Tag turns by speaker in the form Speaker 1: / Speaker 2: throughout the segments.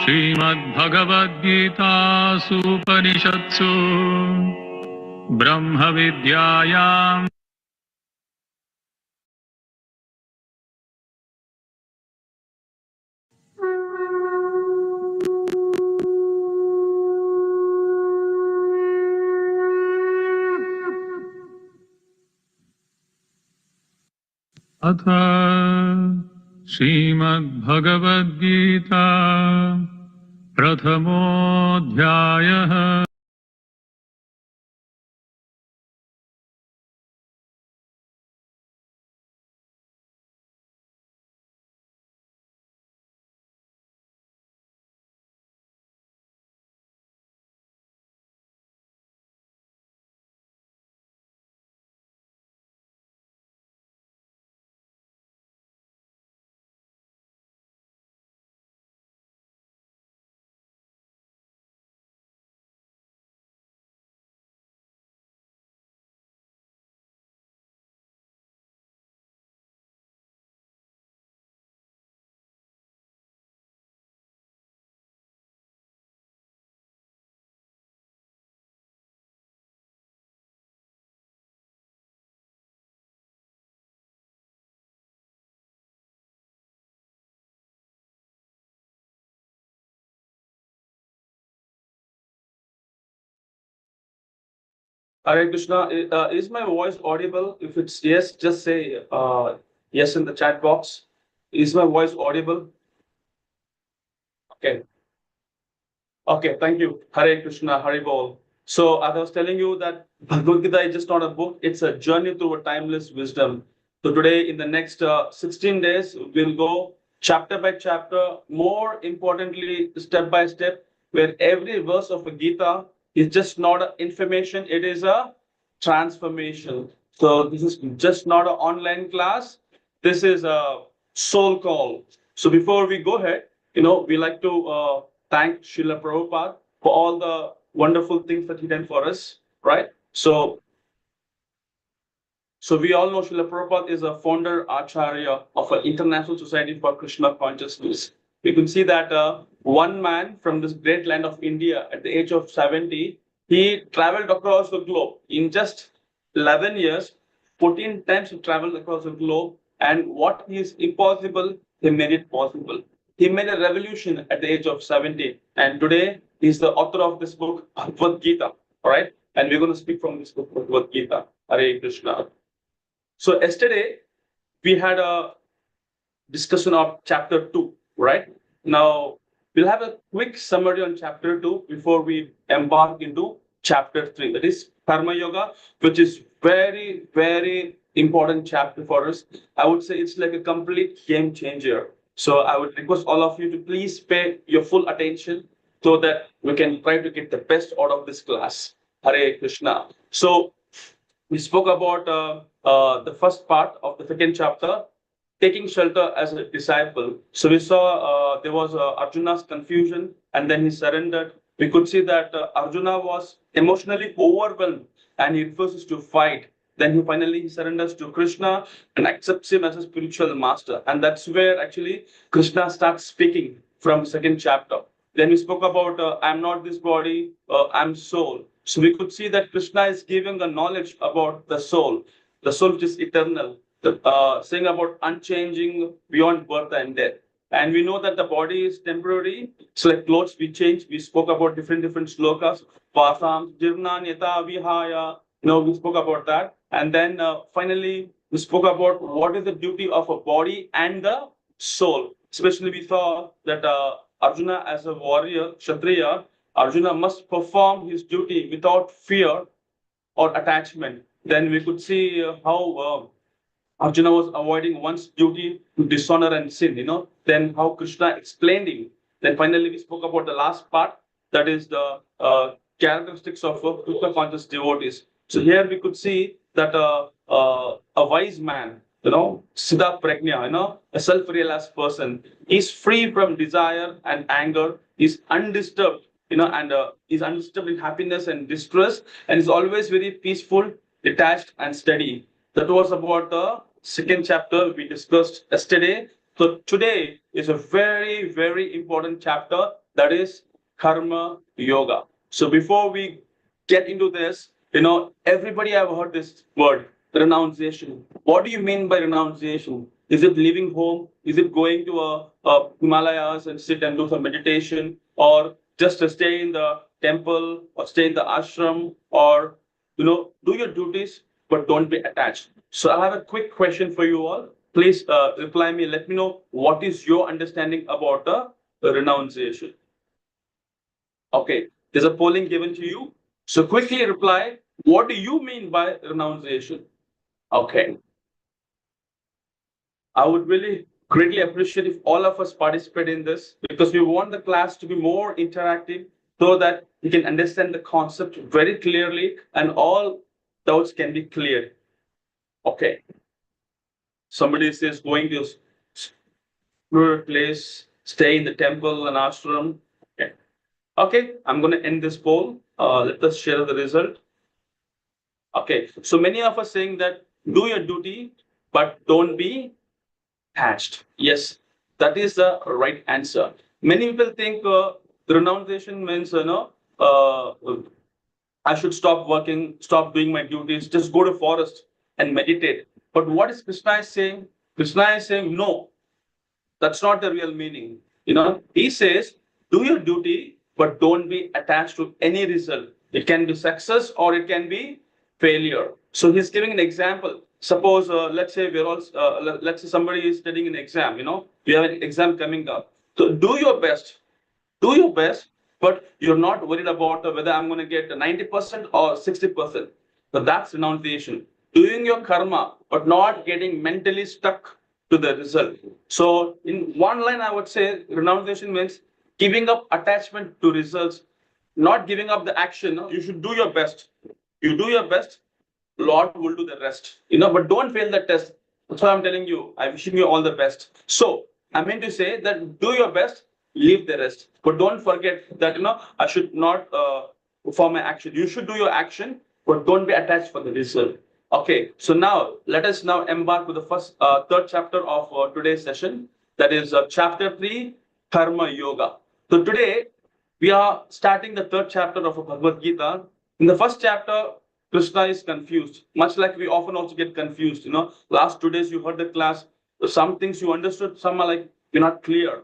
Speaker 1: Bhagavad Gita Upanishatsu Brahma Vidyayam Atha Bhagavad Gita Prathamodhyayah
Speaker 2: Hare Krishna, is my voice audible? If it's yes, just say yes in the chat box. Is my voice audible? Okay. Okay, thank you. Hare Krishna, Hare Bol. So as I was telling you that Bhagavad Gita is just not a book, it's a journey through a timeless wisdom. So today in the next 16 days, we'll go chapter by chapter, more importantly, step by step, where every verse of a Gita is just not an information, it is a transformation. So this is just not an online class, this is a soul call. So before we go ahead, we like to thank Srila Prabhupada for all the wonderful things that he done for us, right? So we all know Srila Prabhupada is a founder Acharya of an International Society for Krishna Consciousness. We can see that one man from this great land of India at the age of 70, he traveled across the globe in just 11 years, 14 times he traveled across the globe, and what is impossible, he made it possible. He made a revolution at the age of 70, and today he's the author of this book, Bhagavad Gita, all right? And we're going to speak from this book, Bhagavad Gita. Hare Krishna. So yesterday, we had a discussion of chapter 2, right? Now, we'll have a quick summary on chapter 2 before we embark into chapter 3. That is Karma Yoga, which is very, very important chapter for us. I would say it's like a complete game changer. So I would request all of you to please pay your full attention so that we can try to get the best out of this class. Hare Krishna. So we spoke about the first part of the second chapter, taking shelter as a disciple. So we saw there was Arjuna's confusion and then he surrendered. We could see that Arjuna was emotionally overwhelmed and he refuses to fight. Then he finally surrenders to Krishna and accepts him as a spiritual master. And that's where actually Krishna starts speaking from second chapter. Then we spoke about I'm not this body, I'm soul. So we could see that Krishna is giving a knowledge about the soul which is eternal, saying about unchanging beyond birth and death. And we know that the body is temporary. So like clothes we change. We spoke about different slokas. Pasam, Jirna, Nyata, Vihaya. We spoke about that. And then finally, we spoke about what is the duty of a body and the soul. Especially we saw that Arjuna as a warrior, Kshatriya, Arjuna must perform his duty without fear or attachment. Then we could see how Arjuna was avoiding one's duty to dishonor and sin, Then how Krishna explained him. Then finally we spoke about the last part, that is the characteristics of Krishna conscious devotees. So here we could see that a wise man, Siddha Prajna, a self-realized person, is free from desire and anger, is undisturbed, and is undisturbed in happiness and distress, and is always very peaceful, detached, and steady. That was about the second chapter we discussed yesterday. So today is a very, very important chapter, that is karma yoga. So before we get into this, everybody have heard this word, renunciation. What do you mean by renunciation? Is it leaving home? Is it going to a Himalayas and sit and do some meditation, or just to stay in the temple or stay in the ashram, or do your duties but don't be attached? So I have a quick question for you all. Please reply me. Let me know what is your understanding about the renunciation. Okay, there's a polling given to you. So quickly reply. What do you mean by renunciation? Okay. I would really greatly appreciate if all of us participate in this, because we want the class to be more interactive so that we can understand the concept very clearly and all doubts can be cleared. Okay. Somebody says going to a place, stay in the temple and ashram. Okay. Okay, I'm going to end this poll. Let us share the result. Okay, so many of us saying that do your duty, but don't be attached. Yes, that is the right answer. Many people think renunciation means, I should stop working, stop doing my duties, just go to forest and meditate. But what is Krishna is saying? Krishna is saying, no, that's not the real meaning. He says, do your duty, but don't be attached to any result. It can be success or it can be failure. So he's giving an example. Suppose, let's say let's say somebody is studying an exam. You have an exam coming up. So do your best. Do your best, but you're not worried about whether I'm going to get 90% or 60%. So that's renunciation. Doing your karma, but not getting mentally stuck to the result. So in one line, I would say renunciation means giving up attachment to results, not giving up the action. You should do your best. You do your best, Lord will do the rest. But don't fail the test. That's why I'm telling you. I'm wishing you all the best. So I mean to say that do your best, leave the rest. But don't forget that I should not perform my action. You should do your action, but don't be attached for the result. Okay. So now let us now embark with the third chapter of today's session. That is chapter 3, Karma Yoga. So today we are starting the third chapter of Bhagavad Gita. In the first chapter, Krishna is confused, much like we often also get confused. Last 2 days you heard the class, some things you understood, some are like you're not clear.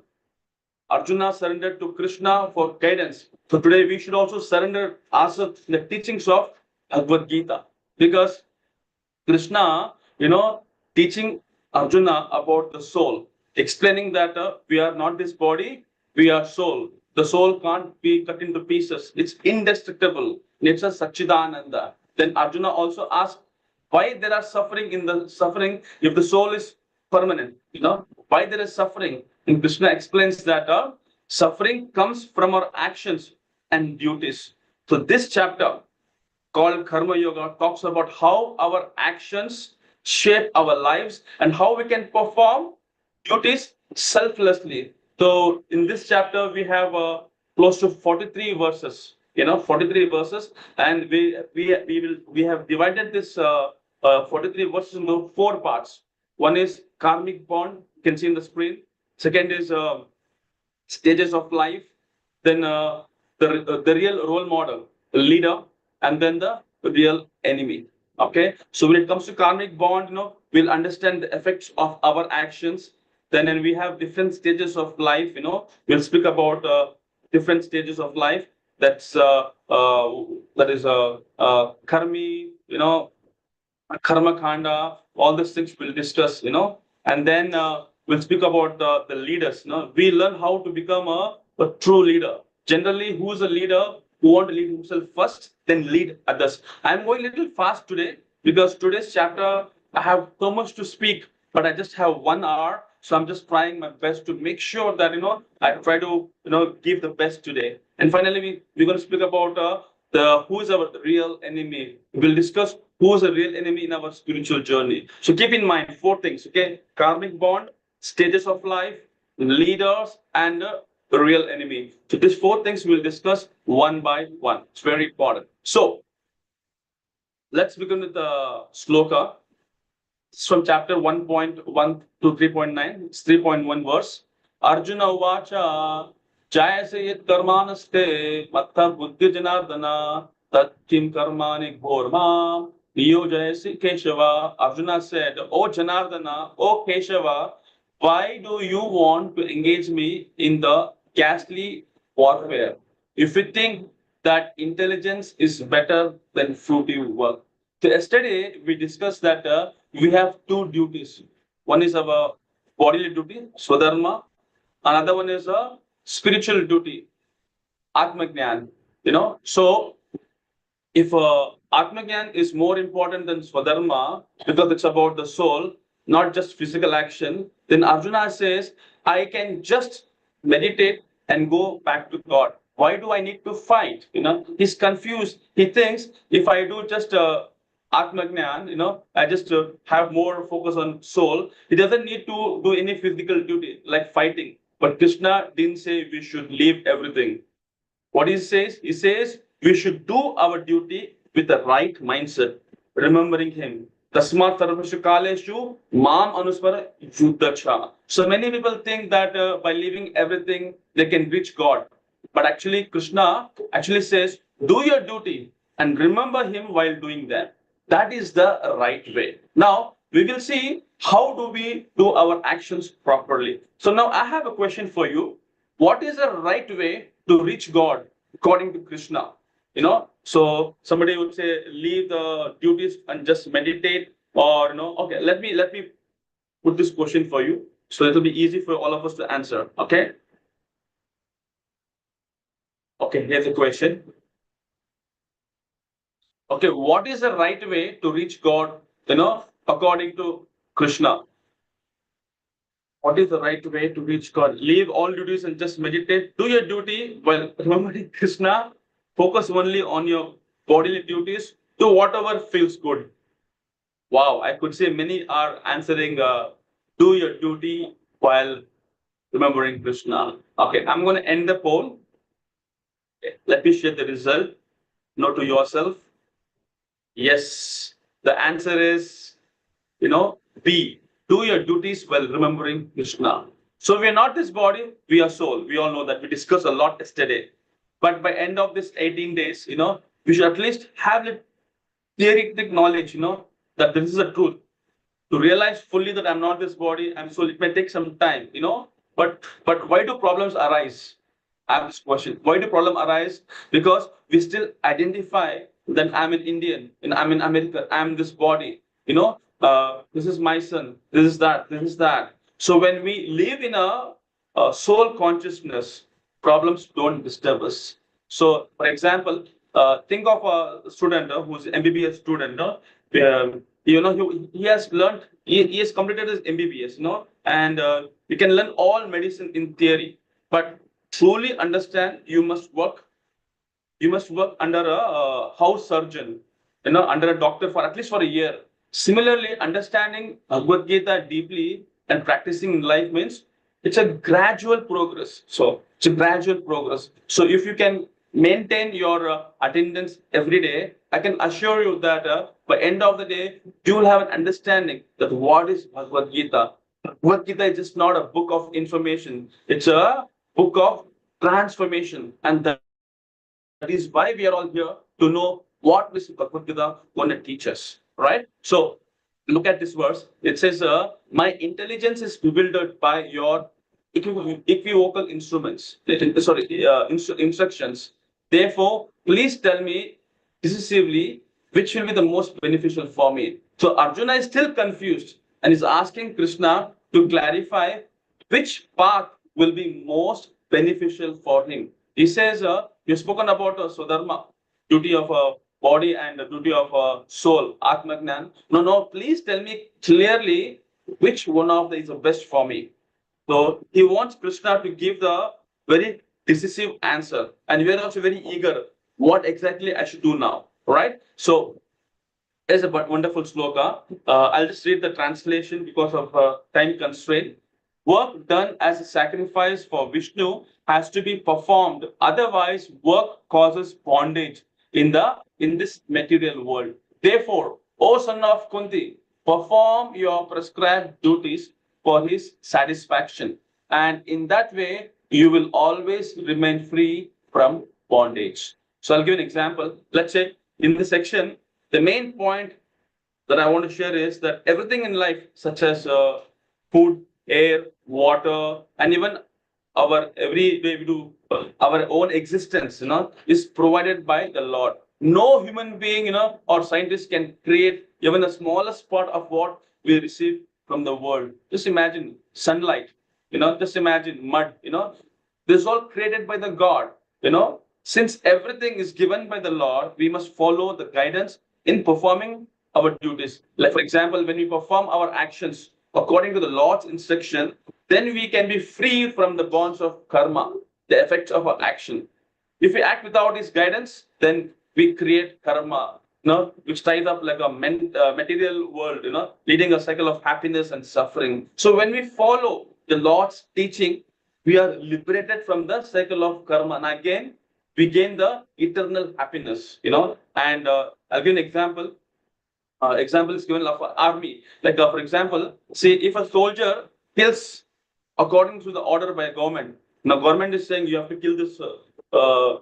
Speaker 2: Arjuna surrendered to Krishna for guidance. So today we should also surrender ourselves in the teachings of Bhagavad Gita, because Krishna, teaching Arjuna about the soul, explaining that we are not this body, we are soul. The soul can't be cut into pieces. It's indestructible. It's a Satchidananda. Then Arjuna also asked why there are suffering in the suffering if the soul is permanent. Why there is suffering. And Krishna explains that suffering comes from our actions and duties. So this chapter called Karma Yoga talks about how our actions shape our lives and how we can perform duties selflessly. So in this chapter, we have close to 43 verses. 43 verses, and we have divided this 43 verses into 4 parts. One is karmic bond. You can see in the screen. Second is stages of life. Then the real role model, the leader, and then the real enemy. Okay. So when it comes to karmic bond, we'll understand the effects of our actions. Then we have different stages of life. We'll speak about different stages of life. That is karmi, karma kanda. All these things we'll discuss. And then we'll speak about the leaders. We learn how to become a true leader. Generally, who is a leader who want to lead himself first, then lead others. I'm going a little fast today because today's chapter I have so much to speak, but I just have 1 hour. So I'm just trying my best to make sure that I try to give the best today. And finally, we're going to speak about who is our real enemy. We'll discuss who is a real enemy in our spiritual journey. So keep in mind 4 things. Okay, karmic bond, stages of life, leaders, and the real enemy. So these 4 things we'll discuss one by one. It's very important. So let's begin with the sloka. It's from chapter 1.1 to 3.9. It's 3.1 verse. Arjuna Uvacha Jayase yat karmanaste mattha buddhi janardana tat kim karmani ghorma niyojayase Keshava. Arjuna said, O Janardana, O Keshava, why do you want to engage me in the ghastly warfare? If you think that intelligence is better than fruitive work. So yesterday we discussed that we have two duties. One is our bodily duty, Swadharma. Another one is a spiritual duty, Atmagnan. So if Atmagyan is more important than Swadharma because it's about the soul, not just physical action, then Arjuna says, I can just meditate and go back to God. Why do I need to fight? He's confused. He thinks if I do just Atmagyan, I just have more focus on soul. He doesn't need to do any physical duty like fighting. But Krishna didn't say we should leave everything. What he says we should do our duty with the right mindset, remembering him. Tasmat sarvashu kaleshu mam anuspara yuddhacha. So many people think that by leaving everything they can reach God. But actually Krishna actually says, do your duty and remember him while doing that. That is the right way. Now we will see how do we do our actions properly. So now I have a question for you. What is the right way to reach God according to Krishna? So somebody would say leave the duties and just meditate, or okay, let me put this question for you so it'll be easy for all of us to answer. Okay. Okay, here's the question. Okay, what is the right way to reach God, according to Krishna? What is the right way to reach God? Leave all duties and just meditate. Do your duty while remembering Krishna. Focus only on your bodily duties. Do whatever feels good. Wow, I could say many are answering do your duty while remembering Krishna. Okay, I'm going to end the poll. Let me share the result. Note to yourself. Yes, the answer is, B. Do your duties while remembering Krishna. So we are not this body, we are soul. We all know that. We discussed a lot yesterday. But by end of this 18 days, we should at least have the theoretic knowledge, that this is the truth. To realize fully that I'm not this body, I'm soul, it may take some time, But why do problems arise? I have this question. Why do problems arise? Because we still identify that I'm an Indian, and I'm in America, I'm this body, this is my son, this is that, this is that. So when we live in a soul consciousness, problems don't disturb us. So, for example, think of a student who's MBBS student. He has learned, he has completed his MBBS, and you can learn all medicine in theory, but truly understand, you must work under a house surgeon, under a doctor for at least for a year. Similarly, understanding Bhagavad Gita deeply and practicing in life means it's a gradual progress. So it's a gradual progress. So if you can maintain your attendance every day, I can assure you that by end of the day, you will have an understanding that what is Bhagavad Gita. Bhagavad Gita is just not a book of information. It's a book of transformation. And that is why we are all here, to know what this Bhagavad Gita going to teach us, right? So look at this verse. It says, my intelligence is bewildered by your equivocal instructions. Therefore, please tell me decisively which will be the most beneficial for me. So Arjuna is still confused and is asking Krishna to clarify which path will be most beneficial for him. He says, you've spoken about Swadharma, duty of a body and the duty of a soul, Atmagnan. No, please tell me clearly which one of them is the best for me. So he wants Krishna to give the very decisive answer. And we are also very eager what exactly I should do now, right? So there's a wonderful sloka. I'll just read the translation because of time constraint. Work done as a sacrifice for Vishnu has to be performed. Otherwise, work causes bondage in this material world. Therefore, O son of Kunti, perform your prescribed duties for his satisfaction. And in that way, you will always remain free from bondage. So I'll give an example. Let's say in this section, the main point that I want to share is that everything in life, such as food, air, water, and even our every day we do our own existence, is provided by the Lord. No human being, or scientist can create even the smallest part of what we receive from the world. Just imagine sunlight, just imagine mud, this is all created by the God, Since everything is given by the Lord, we must follow the guidance in performing our duties. Like, for example, when we perform our actions according to the Lord's instruction, then we can be free from the bonds of karma, the effects of our action. If we act without His guidance, then we create karma, which ties up like a material world, leading a cycle of happiness and suffering. So when we follow the Lord's teaching, we are liberated from the cycle of karma. And again, we gain the eternal happiness, And I'll give an example. Example is given of an army. Like, for example, see, if a soldier kills according to the order by government, now government is saying you have to kill this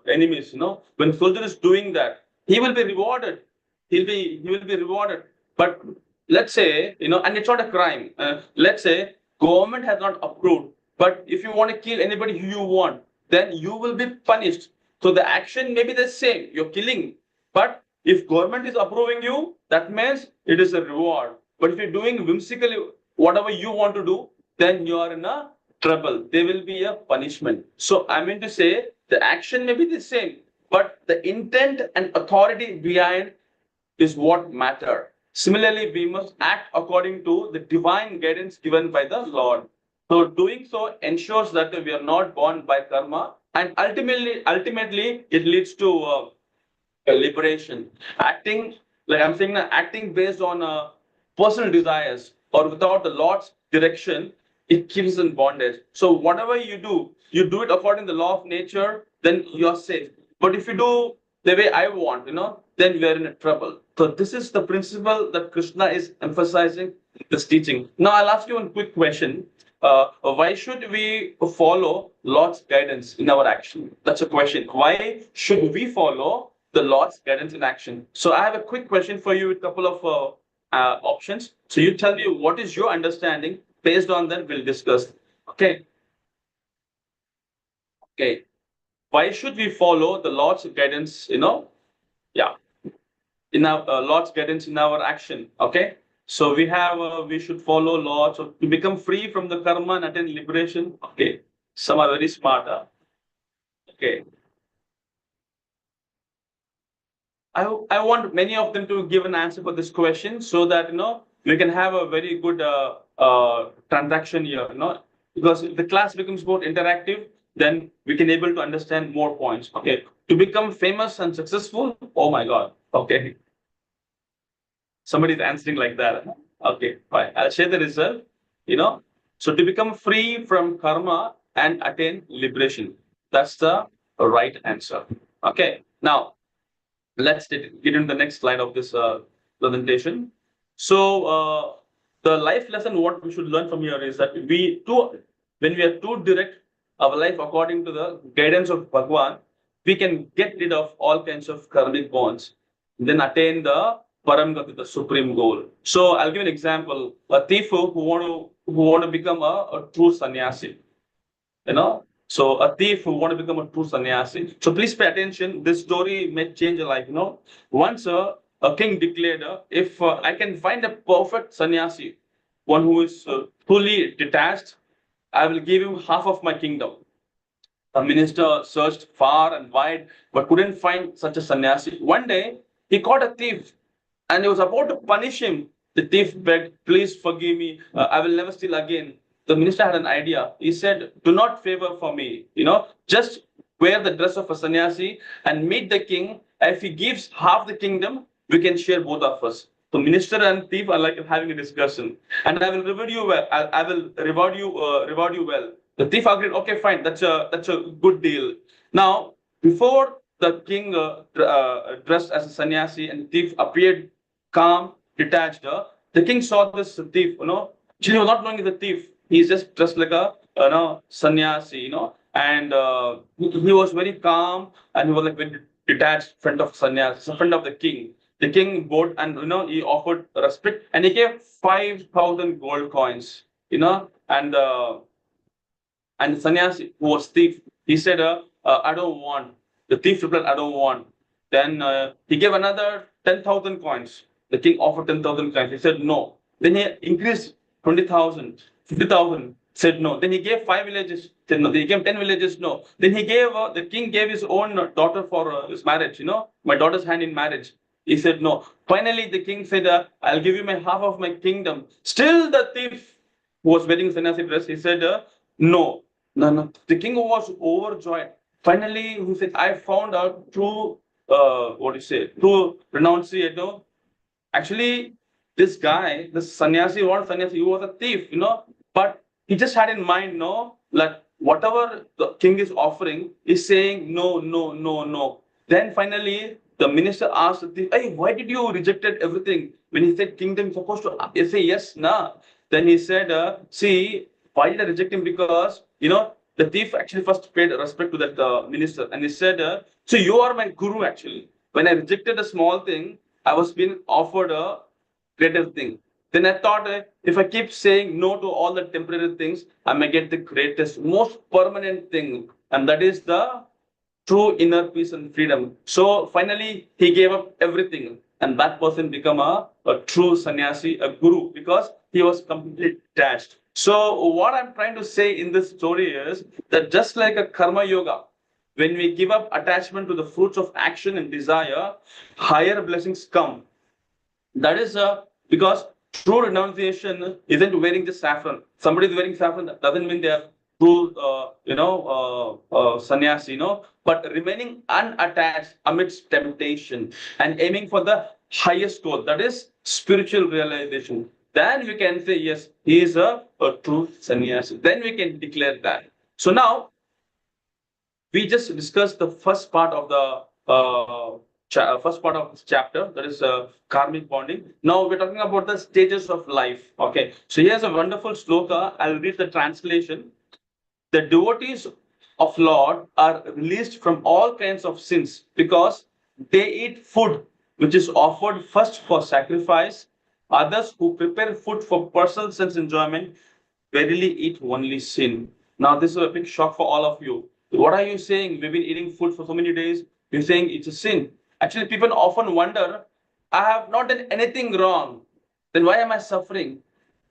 Speaker 2: enemies, When soldier is doing that, he will be rewarded. He will be rewarded. But let's say, and it's not a crime. Let's say government has not approved. But if you want to kill anybody who you want, then you will be punished. So the action may be the same. You're killing, but if government is approving you, that means it is a reward. But if you're doing whimsically whatever you want to do, then you are in a trouble. There will be a punishment. So I mean to say the action may be the same, but the intent and authority behind is what matter. Similarly, we must act according to the divine guidance given by the Lord. So doing so ensures that we are not bound by karma, and ultimately it leads to liberation. Acting, like I'm saying, acting based on personal desires or without the Lord's direction, it keeps in bondage. So whatever you do it according to the law of nature, then you're safe. But if you do the way I want, then we're in a trouble. So this is the principle that Krishna is emphasizing in this teaching. Now I'll ask you one quick question. Why should we follow Lord's guidance in our action? That's a question. Why should we follow the Lord's guidance in action? So I have a quick question for you with a couple of options. So you tell me what is your understanding. Based on that, we'll discuss. Okay. Okay. Why should we follow the Lord's guidance, Yeah. In our Lord's guidance in our action. Okay. So we should follow laws to become free from the karma and attain liberation. Okay. Some are very smart. Okay. I want many of them to give an answer for this question so that we can have a very good transaction here. Because if the class becomes more interactive, then we can able to understand more points. Okay, to become famous and successful. Oh my God. Okay, somebody's answering like that. Okay, fine. I'll share the result. So to become free from karma and attain liberation. That's the right answer. Okay, now let's get into the next slide of this presentation. So the life lesson, what we should learn from here is that when we are too direct our life according to the guidance of Bhagwan, we can get rid of all kinds of karmic bonds, then attain the Paramgati, the supreme goal. So I'll give an example. A thief who want to become a true sannyasi, So a thief who want to become a true sannyasi. So please pay attention. This story may change your life. Once a king declared, if I can find a perfect sannyasi, one who is fully detached, I will give him half of my kingdom. The minister searched far and wide, but couldn't find such a sannyasi. One day, he caught a thief, and he was about to punish him. The thief begged, "Please forgive me. I will never steal again." The minister had an idea. He said, "Do not favor for me. Just wear the dress of a sannyasi and meet the king. If he gives half the kingdom, we can share both of us." So minister and thief are like having a discussion, and I will reward you well. I will reward you well. The thief agreed. Okay, fine. That's a good deal. Now, before the king dressed as a sannyasi and the thief appeared calm, detached, the king saw this thief. He was not knowing the thief. He's just dressed like a sannyasi. and he was very calm, and he was like very detached friend of sannyas, friend of the king. The king bowed, and he offered respect, and he gave 5,000 gold coins. And the sannyasi who was thief, he said, I don't want. The thief replied, I don't want. Then he gave another 10,000 coins. The king offered 10,000 coins. He said no. Then he increased 20,000, 50,000. Said no. Then he gave 5 villages. Said no. Then he gave 10 villages. No. Then he gave, the king gave his own daughter for his marriage. My daughter's hand in marriage. He said no. Finally, the king said, I'll give you my half of my kingdom. Still, the thief who was wearing sannyasi dress, he said, no. No, no. The king was overjoyed. Finally, he said, I found out through, through renunciation. Actually, this guy, this sannyasi, what sannyasi, he was a thief, but he just had in mind, like whatever the king is offering is saying no, no, no, no. Then finally, the minister asked the thief, hey, why did you rejected everything? When he said kingdom, is supposed to say yes, nah. Then he said, see, why did I reject him? Because, the thief actually first paid respect to that minister. And he said, so you are my guru actually. When I rejected a small thing, I was being offered a greater thing. Then I thought, if I keep saying no to all the temporary things, I may get the greatest, most permanent thing. And that is the true inner peace and freedom. So finally, he gave up everything. And that person became a true sannyasi, a guru, because he was completely detached. So what I'm trying to say in this story is that just like a karma yoga, when we give up attachment to the fruits of action and desire, higher blessings come. That is because true renunciation isn't wearing the saffron. Somebody is wearing saffron, that doesn't mean they are true, sannyasi, but remaining unattached amidst temptation and aiming for the highest goal, that is spiritual realization. Then we can say, yes, he is a true sannyasi. Then we can declare that. So now, we just discussed the first part of the first part of this chapter, that is karmic bonding. Now we're talking about the stages of life. Okay, so here's a wonderful sloka. I'll read the translation. The devotees of Lord are released from all kinds of sins because they eat food which is offered first for sacrifice. Others who prepare food for personal sense enjoyment verily eat only sin. Now, this is a big shock for all of you. What are you saying? We've been eating food for so many days. You're saying it's a sin. Actually, people often wonder, I have not done anything wrong. Then why am I suffering?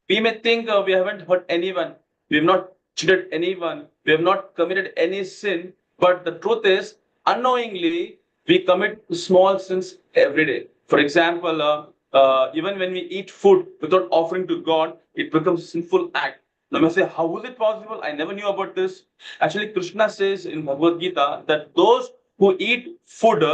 Speaker 2: We may think we haven't hurt anyone. We have not cheated anyone. We have not committed any sin. But the truth is, unknowingly, we commit small sins every day. For example, even when we eat food without offering to God, it becomes a sinful act. Now, you may say, how is it possible? I never knew about this. Actually, Krishna says in Bhagavad Gita that those who eat food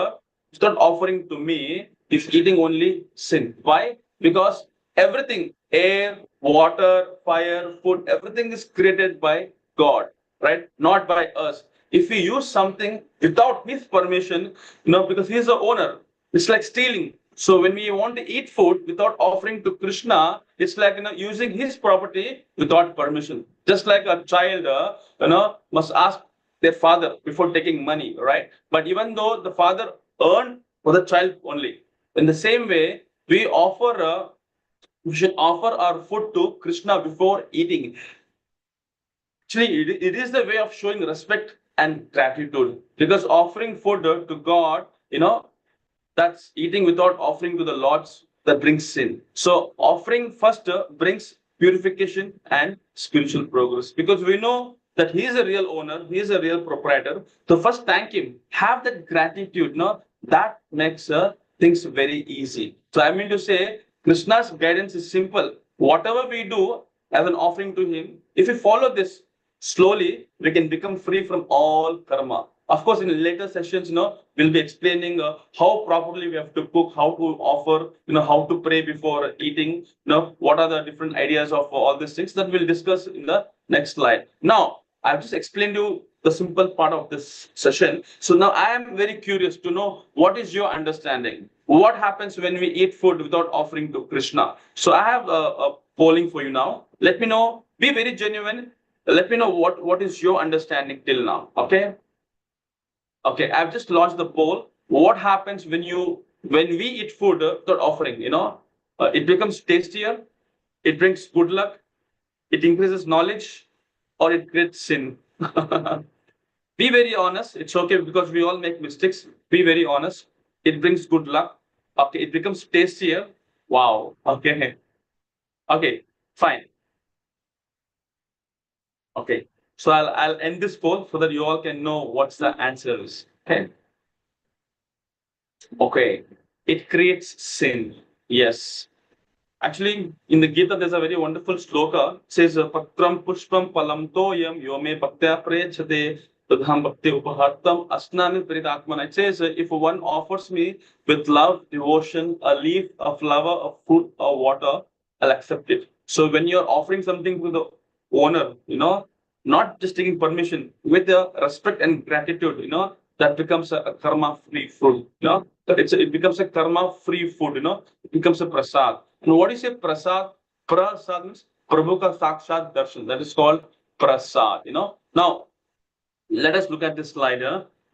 Speaker 2: without offering to me is eating only sin. Why? Because everything, air, water, fire, food, everything is created by God, right? Not by us. If we use something without His permission, because He is the owner, it's like stealing. So when we want to eat food without offering to Krishna, it's like using his property without permission. Just like a child, must ask their father before taking money, right? But even though the father earned for the child only, in the same way, we should offer our food to Krishna before eating. Actually, it is the way of showing respect and gratitude, because offering food to God, that's eating without offering to the Lord's, that brings sin. So offering first brings purification and spiritual progress, because we know that He is a real owner, He is a real proprietor. So first thank Him, have that gratitude. That makes things very easy. So I mean to say, Krishna's guidance is simple. Whatever we do as an offering to Him, if we follow this slowly, we can become free from all karma. Of course, in later sessions, we'll be explaining how properly we have to cook, how to offer, how to pray before eating, what are the different ideas of all these things that we'll discuss in the next slide. Now, I've just explained you the simple part of this session. So now I am very curious to know, what is your understanding? What happens when we eat food without offering to Krishna? So I have a polling for you now. Let me know. Be very genuine. Let me know what is your understanding till now. Okay. Okay. I've just launched the poll. What happens when we eat food without offering? It becomes tastier. It brings good luck. It increases knowledge, or it creates sin. Be very honest. It's okay because we all make mistakes. Be very honest. It brings good luck. Okay. It becomes tastier. Wow. Okay. Okay. Fine. Okay. So I'll end this poll so that you all can know what's the answer is. Okay. Okay. It creates sin. Yes. Actually, in the Gita, there's a very wonderful sloka. It says, Patram pushpam palam toyam yome bhaktya prayachate tadham bhakti upahartam asnami pritatmana. It says, if one offers me with love, devotion, a leaf, a flower, a fruit, a water, I'll accept it. So when you're offering something to the owner, not just taking permission, with the respect and gratitude, that becomes a karma-free food. It becomes a karma-free food. It becomes a prasad. And what is a prasad? Prasad means Prabhu ka sakshat darshan. That is called prasad. Now let us look at this slide.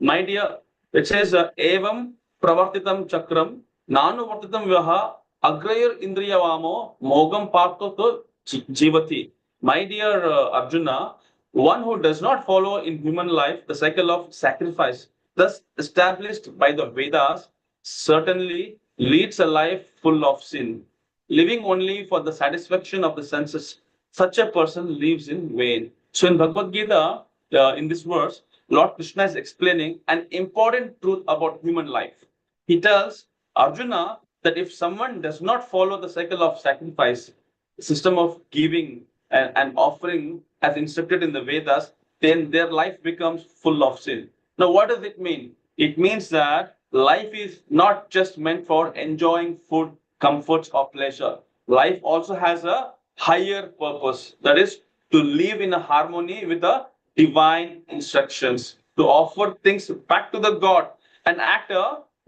Speaker 2: My dear, it says evam pravartitam chakram nanu vartitam vyaha agrayar indriyavamo mogam parto to jivati. My dear Arjuna, one who does not follow in human life the cycle of sacrifice, thus established by the Vedas, certainly leads a life full of sin. Living only for the satisfaction of the senses, such a person lives in vain. So in Bhagavad Gita, in this verse, Lord Krishna is explaining an important truth about human life. He tells Arjuna that if someone does not follow the cycle of sacrifice, the system of giving and offering as instructed in the Vedas, then their life becomes full of sin. Now, what does it mean? It means that life is not just meant for enjoying food, comforts, or pleasure. Life also has a higher purpose, that is, to live in a harmony with the divine instructions, to offer things back to the God and act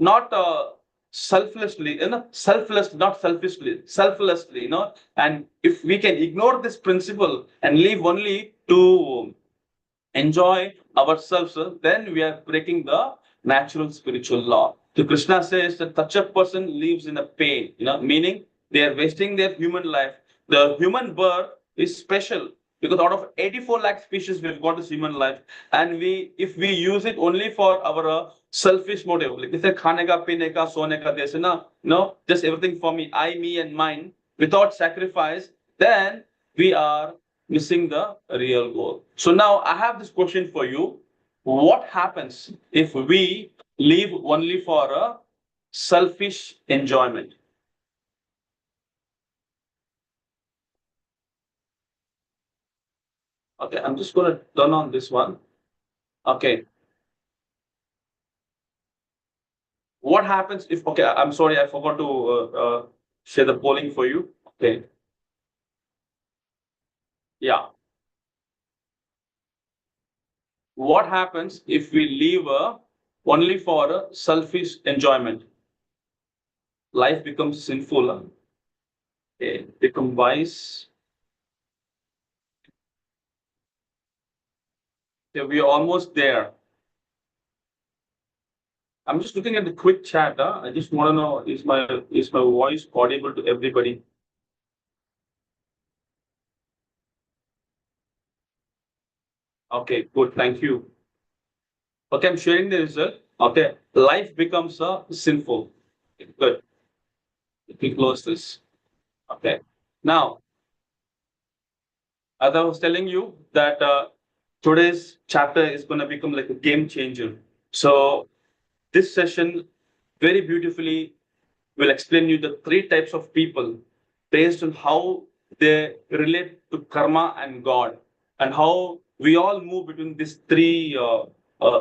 Speaker 2: not selflessly, not selflessly, And if we can ignore this principle and live only to enjoy ourselves, then we are breaking the natural spiritual law. So Krishna says that such a person lives in a pain, meaning they are wasting their human life. The human birth is special because out of 84 lakh species we've got this human life, and if we use it only for our selfish motive, like they say khane ka, pine ka, sone ka, this, just everything for me, I, me, and mine, without sacrifice, then we are missing the real goal. So now I have this question for you. What happens if we live only for a selfish enjoyment? Okay, I'm just going to turn on this one. Okay. What happens if, okay, I'm sorry, I forgot to share the polling for you. Okay. Yeah. What happens if we live only for a selfish enjoyment? Life becomes sinful. Okay. Become wise. Okay, we are almost there. I'm just looking at the quick chat. I just want to know, is my voice audible to everybody? Okay, good. Thank you. Okay, I'm sharing the result. Okay, life becomes sinful. Good. Let me close this. Okay. Now, as I was telling you that today's chapter is going to become like a game changer. So this session very beautifully will explain you the three types of people based on how they relate to karma and God, and how we all move between these three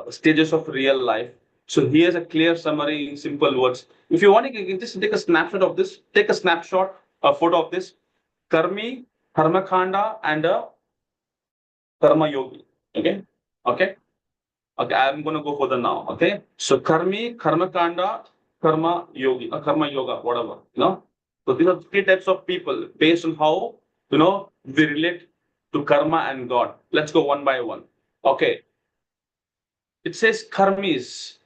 Speaker 2: stages of real life. So here's a clear summary in simple words. If you want, you can just take a snapshot of this. Take a snapshot, a photo of this. Karmi, Karmakanda, and Karma Yogi. Okay? Okay? Okay, I'm going to go further now. Okay? So Karmi, Karmakanda, Karma Yogi, Karma Yoga, whatever. So these are three types of people based on how, we relate to karma and God. Let's go one by one. Okay. It says karmis.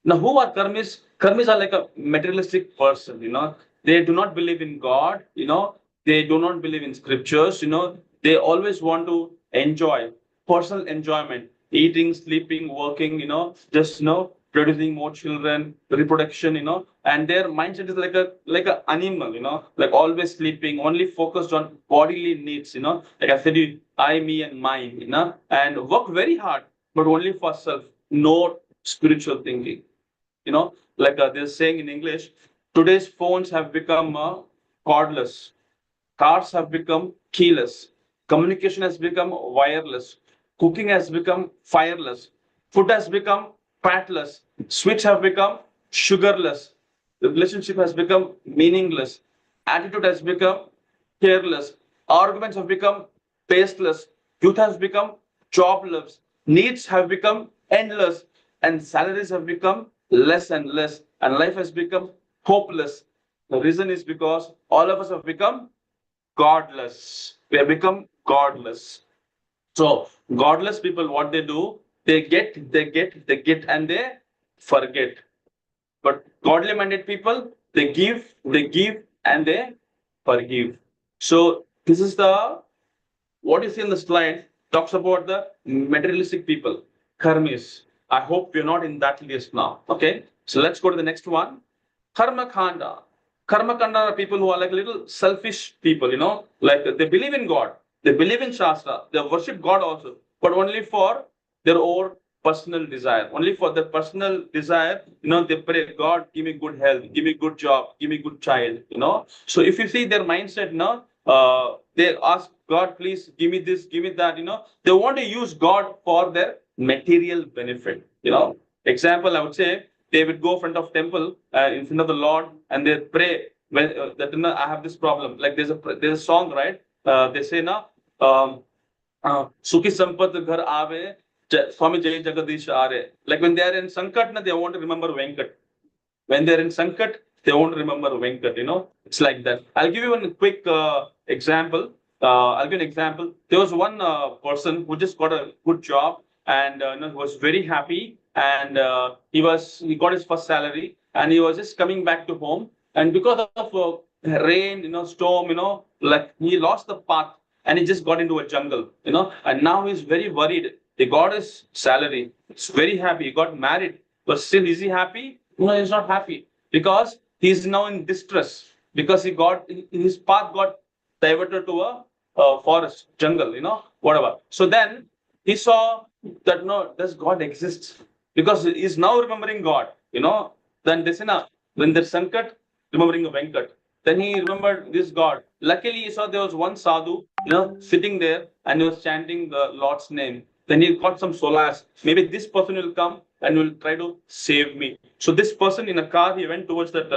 Speaker 2: Now, who are karmis? Karmis are like a materialistic person, They do not believe in God, They do not believe in scriptures, They always want to enjoy personal enjoyment, eating, sleeping, working, just, producing more children, reproduction, and their mindset is like a animal, like always sleeping, only focused on bodily needs, like I said, I, me, and mine, and work very hard, but only for self, no spiritual thinking. Like they're saying in English, today's phones have become cordless, cars have become keyless, communication has become wireless, cooking has become fireless, food has become fatless, sweets have become sugarless, the relationship has become meaningless, attitude has become careless, arguments have become tasteless, youth has become jobless, needs have become endless, and salaries have become less and less, and life has become hopeless. The reason is because all of us have become godless. We have become godless. So godless people, what they do, and they forget. But godly minded people, they give, and they forgive. So this is the what you see in the slide talks about the materialistic people, karmis. I hope we're not in that list now. Okay, so let's go to the next one. Karma Kanda. Karma Kanda are people who are like little selfish people, like they believe in God, they believe in Shastra, they worship God also, but only for their own personal desire. Only for their personal desire, they pray, God, give me good health, give me good job, give me good child, So if you see their mindset now, they ask God, please give me this, give me that, They want to use God for their material benefit, Example, I would say, they would go in front of temple, in front of the Lord, and they pray when that I have this problem. Like there's a song, right? They say now, Sukhi Sampat Ghar Ave, Swami Jai Jagadish Are. Like when they are in Sankat, na, they want to remember Venkat. When they're in Sankat, they won't remember Venkat, It's like that. I'll give you one quick example. I'll give an example. There was one person who just got a good job and was very happy, and he got his first salary, and he was just coming back to home, and because of rain, storm, like he lost the path, and he just got into a jungle, and now he's very worried. He got his salary. He's very happy. He got married, but still, is he happy? No, he's not happy because he's now in distress because his path got diverted to a forest, jungle, whatever. So then he saw that no, does God exists? Because he's now remembering God, Then this, when there's Sankat, remembering Venkat. Then he remembered this God. Luckily, he saw there was one sadhu, sitting there and he was chanting the Lord's name. Then he got some solace. Maybe this person will come and will try to save me. So this person in a car, he went towards that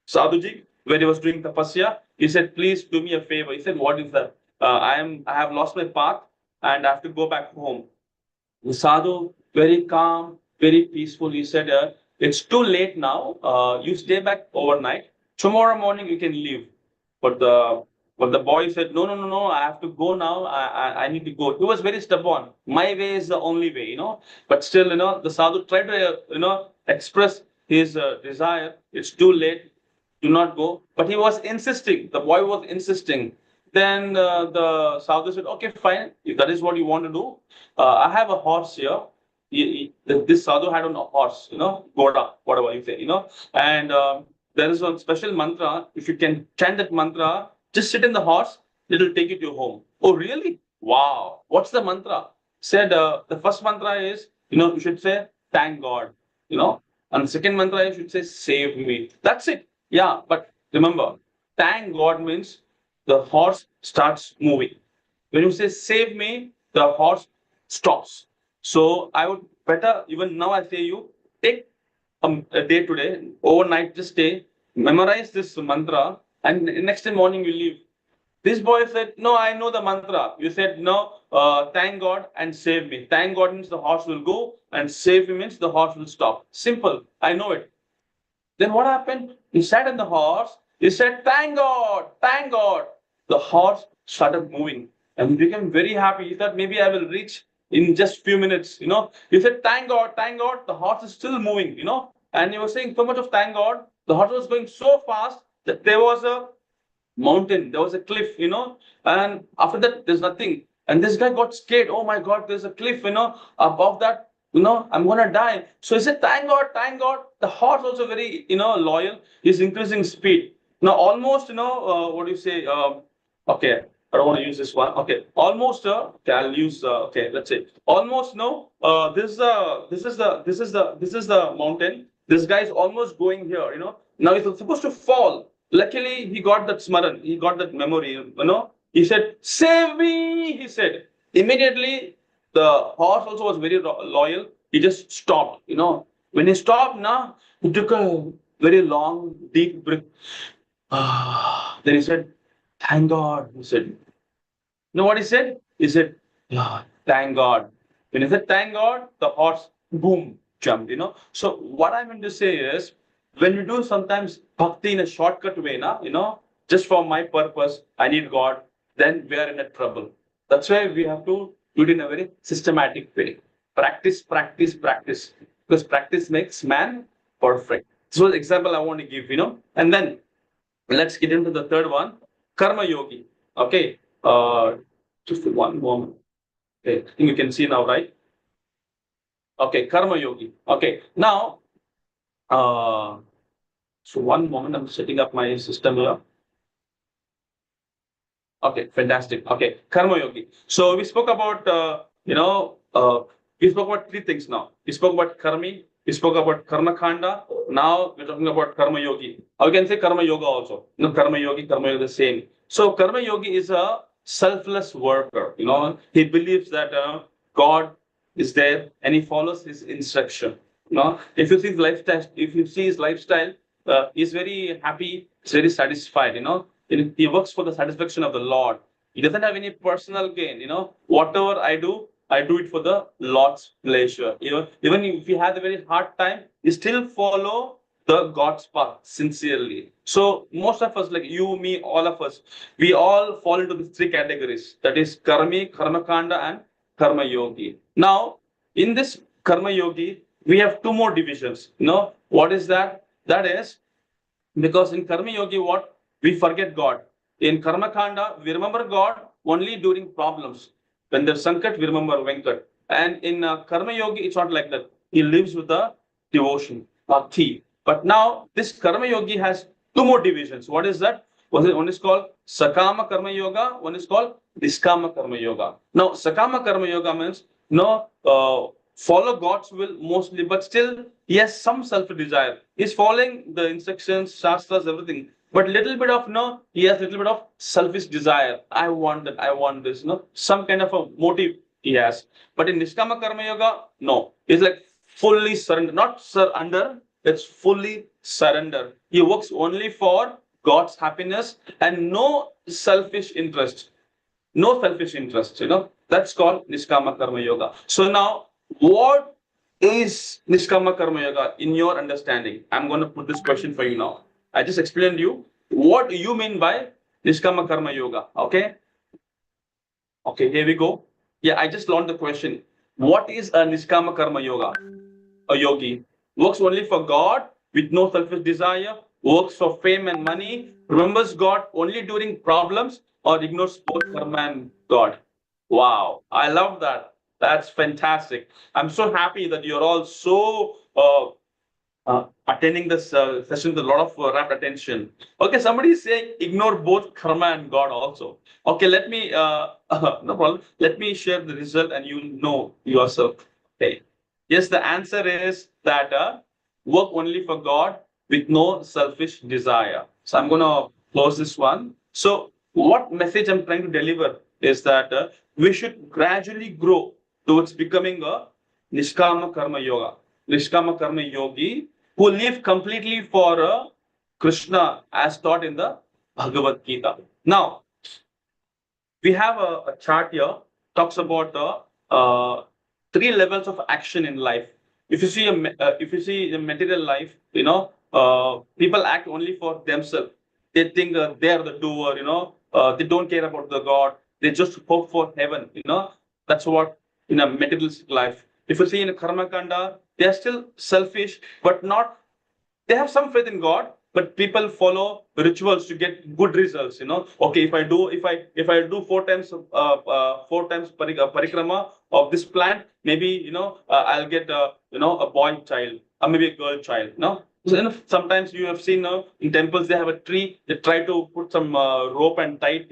Speaker 2: Sadhuji where he was doing tapasya. He said, "Please do me a favor." He said, "What is that? I have lost my path and I have to go back home." The sadhu, very calm, very peaceful. He said, "It's too late now. You stay back overnight. Tomorrow morning you can leave." But the boy said, "No, no, no, no. I have to go now. I need to go." He was very stubborn. My way is the only way, But still, the sadhu tried to, express his desire. It's too late. Do not go. But he was insisting. The boy was insisting. Then the sadhu said, "Okay, fine. If that is what you want to do, I have a horse here." This sadhu had on a horse, Goda, whatever you say, And there is one special mantra. If you can chant that mantra, just sit in the horse, it'll take you to your home. Oh, really? Wow. What's the mantra? Said the first mantra is, you should say, "Thank God," And the second mantra, you should say, "Save me." That's it. Yeah, but remember, thank God means the horse starts moving. When you say "save me," the horse stops. So I would better, even now I say you, take a day today, overnight, just stay, memorize this mantra, and next day morning you leave. This boy said, "No, I know the mantra." You said, "No, thank God and save me." Thank God means the horse will go, and save me means the horse will stop. Simple. I know it. Then what happened? He sat on the horse. He said, "Thank God, thank God." The horse started moving. And he became very happy. He thought maybe I will reach in just few minutes. He said, thank God, the horse is still moving. And he was saying so much of thank God. The horse was going so fast that there was a mountain, there was a cliff, and after that, there's nothing. And this guy got scared. Oh my God, there's a cliff, above that, I'm gonna die. So he said, thank God, thank God. The horse also very, loyal. He's increasing speed. Now, almost, what do you say? Okay, I don't want to use this one. Okay, almost. Okay, I'll use. Okay, let's say almost. No. This is the mountain. This guy is almost going here. Now he's supposed to fall. Luckily, he got that smaran. He got that memory. He said, "Save me!" He said. Immediately, the horse also was very loyal. He just stopped. When he stopped, now he took a very long, deep breath. Then he said, thank God. He said, you know what he said? He said, thank God. When he said, thank God, the horse, boom, jumped, So what I meant to say is, when you do sometimes bhakti in a shortcut way, just for my purpose, I need God, then we are in a trouble. That's why we have to do it in a very systematic way. Practice, practice, practice. Because practice makes man perfect. So the example I want to give, and then let's get into the third one, Karma Yogi. Okay, just one moment. Okay, I think you can see now, right? Okay, Karma Yogi. Okay, now, so one moment, I'm setting up my system here. Okay, fantastic. Okay, Karma Yogi. So we spoke about, we spoke about three things now. We spoke about Karmi, we spoke about Karma Khanda. Now we're talking about Karma Yogi. Or we can say Karma Yoga also. Karma Yogi, the same. So Karma Yogi is a selfless worker. He believes that God is there and he follows his instruction. If you see his lifestyle, he's very happy, he's very satisfied. He works for the satisfaction of the Lord. He doesn't have any personal gain. Whatever I do it for the Lord's pleasure. Even if he has a very hard time, he still follow the God's path sincerely. So most of us, like you, me, all of us, we all fall into these three categories. That is Karmi, Karma Kanda, and Karma Yogi. Now, in this Karma Yogi, we have two more divisions. What is that? That is because in Karma Yogi, what? We forget God. In Karma Kanda, we remember God only during problems. When there's Sankat, we remember Venkat. And in Karma Yogi, it's not like that. He lives with a devotion, bhakti. But now, this Karma Yogi has two more divisions. What is that? One is called Sakama Karma Yoga, one is called Niskama Karma Yoga. Now, Sakama Karma Yoga means follow God's will mostly, but still he has some self-desire. He's following the instructions, shastras, everything. But little bit of he has little bit of selfish desire. I want that, I want this, some kind of a motive he has. But in Niskama Karma Yoga, no. It's like fully surrender, not surrender, it's fully surrender. He works only for God's happiness and no selfish interest. No selfish interest, That's called Niskama Karma Yoga. So now, what is Niskama Karma Yoga in your understanding? I'm going to put this question for you now. I just explained to you what you mean by Niskama Karma Yoga. Okay? Okay, here we go. Yeah, I just learned the question. What is a Niskama Karma Yoga? A yogi works only for God with no selfish desire, works for fame and money, remembers God only during problems, or ignores both karma and God. Wow, I love that. That's fantastic. I'm so happy that you're all so attending this session with a lot of rapt attention. Okay, somebody is saying ignore both karma and God also. Okay, let me, no problem. Let me share the result and you know yourself. Okay. Yes, the answer is that work only for God with no selfish desire. So I'm going to close this one. So what message I'm trying to deliver is that we should gradually grow towards becoming a Nishkama Karma Yoga. Nishkama Karma Yogi who live completely for Krishna as taught in the Bhagavad Gita. Now, we have a chart here, talks about three levels of action in life. If you see the material life, people act only for themselves. They think they are the doer. They don't care about the God. They just hope for heaven, That's what in a materialistic life. If you see in a Karma Kanda, they are still selfish, but not, they have some faith in God, but people follow rituals to get good results. Okay, if I do four times parikrama of this plant, maybe I'll get a boy child or maybe a girl child. So, sometimes you have seen in temples they have a tree. They try to put some rope and tie it.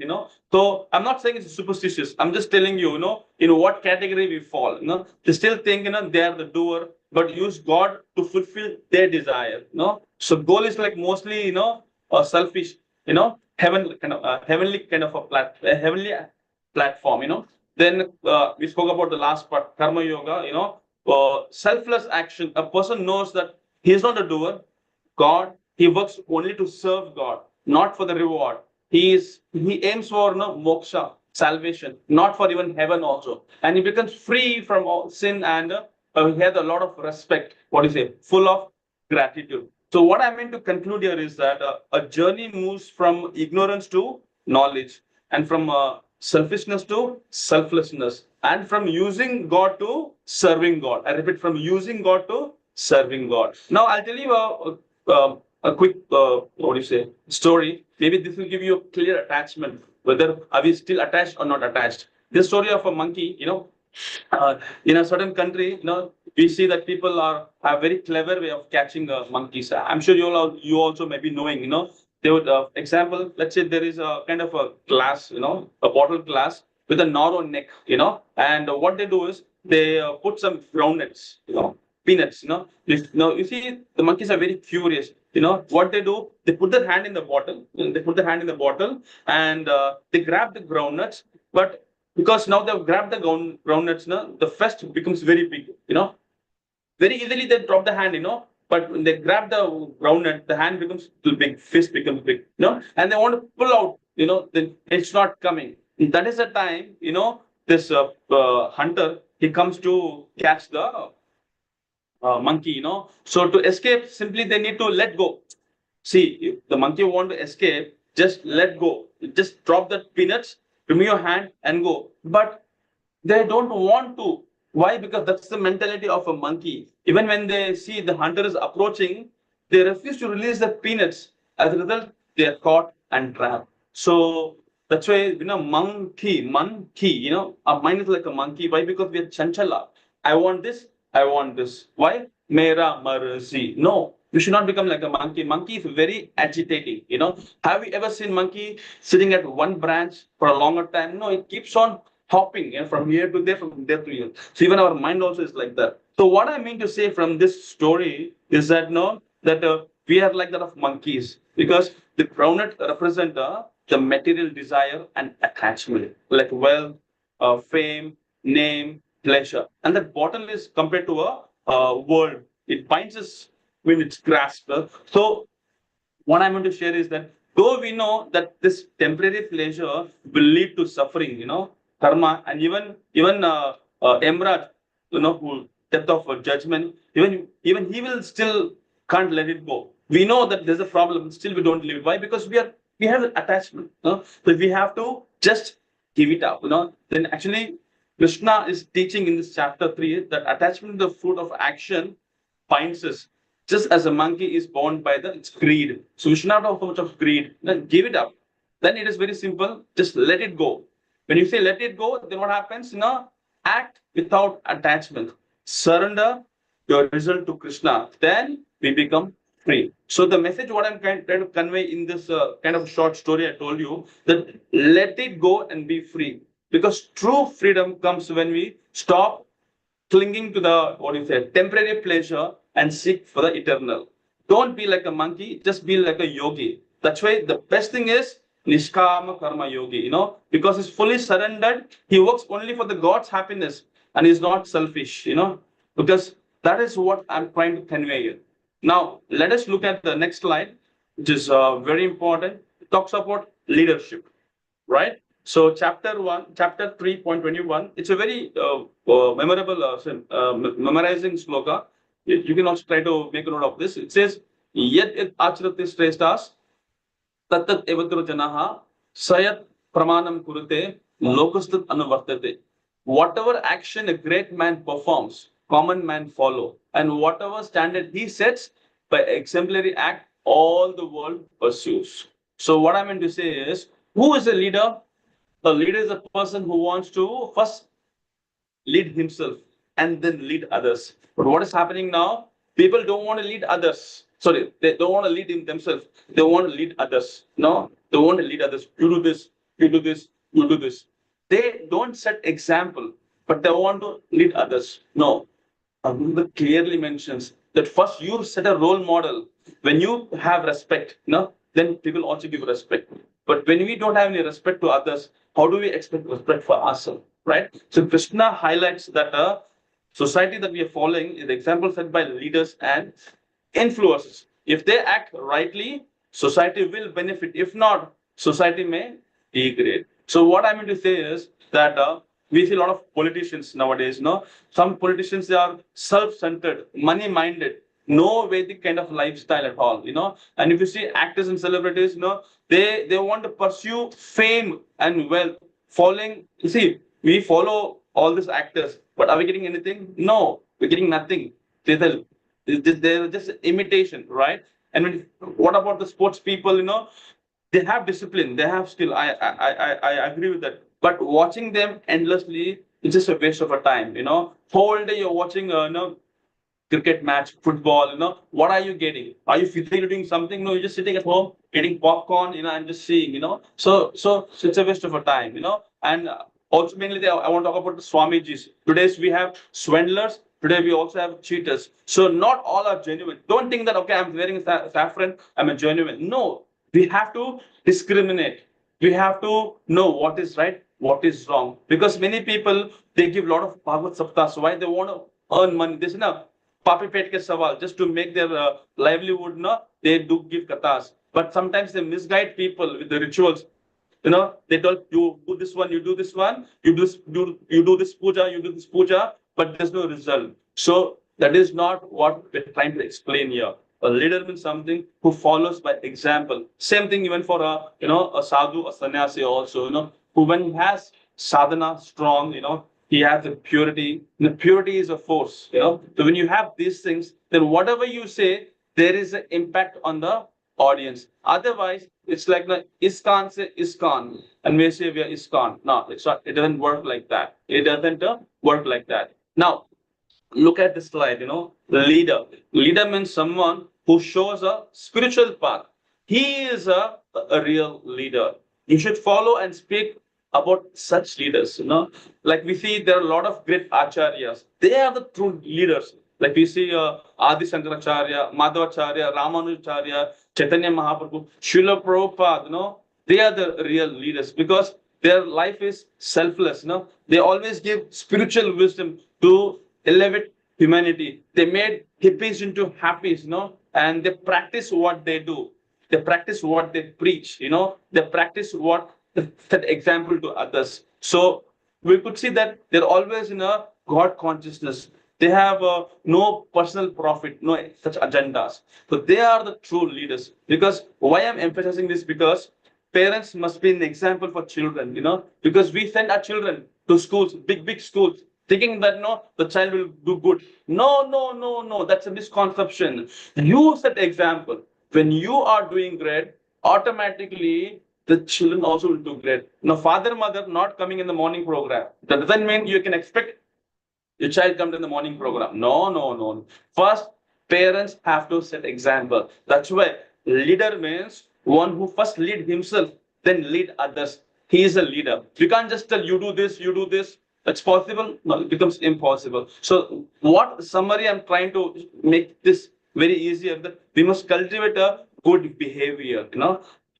Speaker 2: So I'm not saying it's superstitious. I'm just telling you, in what category we fall. They still think they are the doer, but use God to fulfill their desire. So goal is like mostly selfish. Heavenly kind of a heavenly platform. Then we spoke about the last part, karma yoga. Selfless action. A person knows that he is not a doer. God, he works only to serve God, not for the reward. He aims for moksha, salvation, not for even heaven also. And he becomes free from all sin and he has a lot of respect. What is it? Full of gratitude. So what I meant to conclude here is that a journey moves from ignorance to knowledge, and from selfishness to selflessness, and from using God to serving God. I repeat, from using God to serving God. Now I'll tell you a quick story. Maybe this will give you a clear attachment. Whether are we still attached or not attached? This story of a monkey. In a certain country, we see that people have very clever way of catching monkeys. I'm sure you also may be knowing. They would example. Let's say there is a kind of a glass, a bottle glass with a narrow neck, and what they do is they put some groundnuts, peanuts. You see, the monkeys are very curious. What they do, they put their hand in the bottle. They put their hand in the bottle and they grab the groundnuts, but because now they've grabbed the groundnuts, the fist becomes very big, very easily they drop the hand, but when they grab the groundnut, the hand becomes too big, fist becomes big, and they want to pull out, then it's not coming. And that is the time, this hunter, he comes to catch the monkey, So to escape, simply they need to let go. See, if the monkey want to escape, just let go. Just drop the peanuts, remove your hand and go. But they don't want to. Why? Because that's the mentality of a monkey. Even when they see the hunter is approaching, they refuse to release the peanuts. As a result, they are caught and trapped. So that's why, monkey, our mind is like a monkey. Why? Because we are chanchala. I want this, I want this. Why? Mera marzi. No, we should not become like a monkey. Monkey is very agitating. Have you ever seen monkey sitting at one branch for a longer time? No, it keeps on hopping from here to there, from there to here. So even our mind also is like that. So what I mean to say from this story is that we are like that of monkeys, because the groundnut represent the material desire and attachment, like wealth, fame, name, pleasure, and that bottle is compared to a world. It binds us when it's grasped. So what I'm going to share is that though we know that this temporary pleasure will lead to suffering, karma, and even Emraj, who death of judgment, even he will still can't let it go. We know that there's a problem, still we don't leave it. Why? Because we have an attachment. So we have to just give it up. Then actually Krishna is teaching in this chapter 3 that attachment to the fruit of action binds us, just as a monkey is bound by its greed. So we should not have so much of greed. Then give it up. Then it is very simple. Just let it go. When you say let it go, then what happens? Act without attachment. Surrender your result to Krishna. Then we become free. So the message what I'm trying to convey in this kind of short story I told you, that let it go and be free. Because true freedom comes when we stop clinging to the temporary pleasure and seek for the eternal. Don't be like a monkey, just be like a yogi. That's why the best thing is Nishkama Karma Yogi, because he's fully surrendered. He works only for the God's happiness and he's not selfish, because that is what I'm trying to convey here. Now, let us look at the next slide, which is very important. It talks about leadership, right? So chapter 3.21, it's a very memorable, memorizing sloka. You can also try to make a note of this. It says, Yet acharati shreshtas, tattat evatru janaha, sayat pramanam kurute, lokastat anuvartate. Whatever action a great man performs, common man follow. And whatever standard he sets, by exemplary act, all the world pursues. So what I meant to say is, who is a leader? The leader is a person who wants to first lead himself and then lead others. But what is happening now? People don't want to lead others. Sorry, they don't want to lead themselves. They want to lead others. No, they want to lead others. You do this, you do this, you do this. They don't set example, but they want to lead others. No, Bhagavad clearly mentions that first you set a role model. When you have respect, no, then people also give respect. But when we don't have any respect to others, how do we expect respect for ourselves? Right? So Krishna highlights that society that we are following is example set by leaders and influencers. If they act rightly, society will benefit. If not, society may degrade. So what I mean to say is that we see a lot of politicians nowadays. No, some politicians are self-centered, money-minded, no Vedic kind of lifestyle at all. And if you see actors and celebrities, they want to pursue fame and wealth. Following, you see, we follow all these actors, but are we getting anything? No, we're getting nothing. They're just imitation, right? And what about the sports people? They have discipline, they have skill. I agree with that. But watching them endlessly is just a waste of a time. Whole day you're watching, cricket match, football. What are you getting? Are you physically doing something? No, you're just sitting at home eating popcorn. And just seeing. So it's a waste of a time. And also mainly I want to talk about the Swamijis. Today we have swindlers. Today we also have cheaters. So not all are genuine. Don't think that, okay, I'm wearing saffron, I'm a genuine. No, we have to discriminate. We have to know what is right, what is wrong. Because many people, they give a lot of Bhagavad Saptas. Why? They want to earn money. This is Papi Pet ke Sawal, just to make their livelihood, they do give kathas. But sometimes they misguide people with the rituals. They told you do this one, you do this one, you do this puja, you do this puja, but there's no result. So that is not what we're trying to explain here. A leader means something who follows by example. Same thing even for a sadhu, a sannyasi also, who when he has sadhana strong, he has the purity. The purity is a force, So when you have these things, then whatever you say, there is an impact on the audience. Otherwise, it's like the ISKCON say ISKCON, and we say we are ISKCON. No, it's not. It doesn't work like that. It doesn't work like that. Now, look at this slide. The leader. Leader means someone who shows a spiritual path. He is a real leader. You should follow and speak about such leaders. Like we see, there are a lot of great acharyas. They are the true leaders. Like we see Adi Shankaracharya, Madhvacharya, Ramanujacharya, Chaitanya Mahaprabhu, Srila Prabhupada, they are the real leaders because their life is selfless. They always give spiritual wisdom to elevate humanity. They made hippies into happies, and they practice what they do. They practice what they preach, they practice what they set example to others. So we could see that they're always in a God consciousness. They have no personal profit, no such agendas. So they are the true leaders. Because why I'm emphasizing this? Because parents must be an example for children, because we send our children to schools, big schools, thinking that the child will do good. No, that's a misconception. You set example. When you are doing great, automatically the children also will do great. Now, father, mother not coming in the morning program. That doesn't mean you can expect your child come to the morning program. No. First, parents have to set example. That's why leader means one who first lead himself, then lead others. He is a leader. You can't just tell you do this, you do this. That's possible? No, it becomes impossible. So what summary I'm trying to make this very easier, that we must cultivate a good behavior,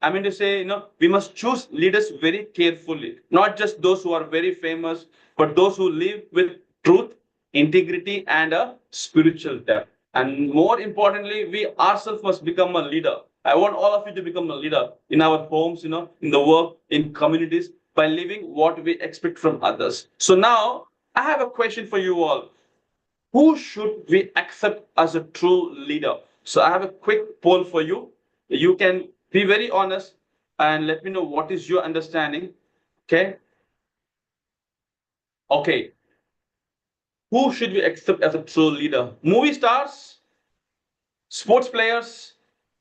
Speaker 2: I mean to say, we must choose leaders very carefully, not just those who are very famous, but those who live with truth, integrity, and a spiritual depth. And more importantly, we ourselves must become a leader. I want all of you to become a leader in our homes, in the work, in communities, by living what we expect from others. So now I have a question for you all. Who should we accept as a true leader? So I have a quick poll for you. You can be very honest and let me know what is your understanding. Okay. Okay. Who should we accept as a true leader? Movie stars, sports players,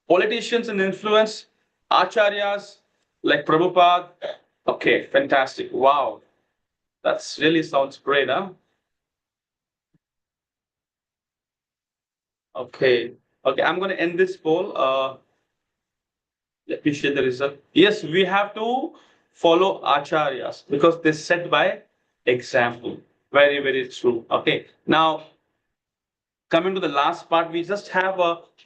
Speaker 2: politicians and influence, acharyas like Prabhupada. Okay, fantastic. Wow. That's really sounds great, huh? Okay. Okay, I'm going to end this poll. Let me share the result. Yes, we have to follow acharyas because they set by example. Very, very true. Okay. Now, coming to the last part, we just have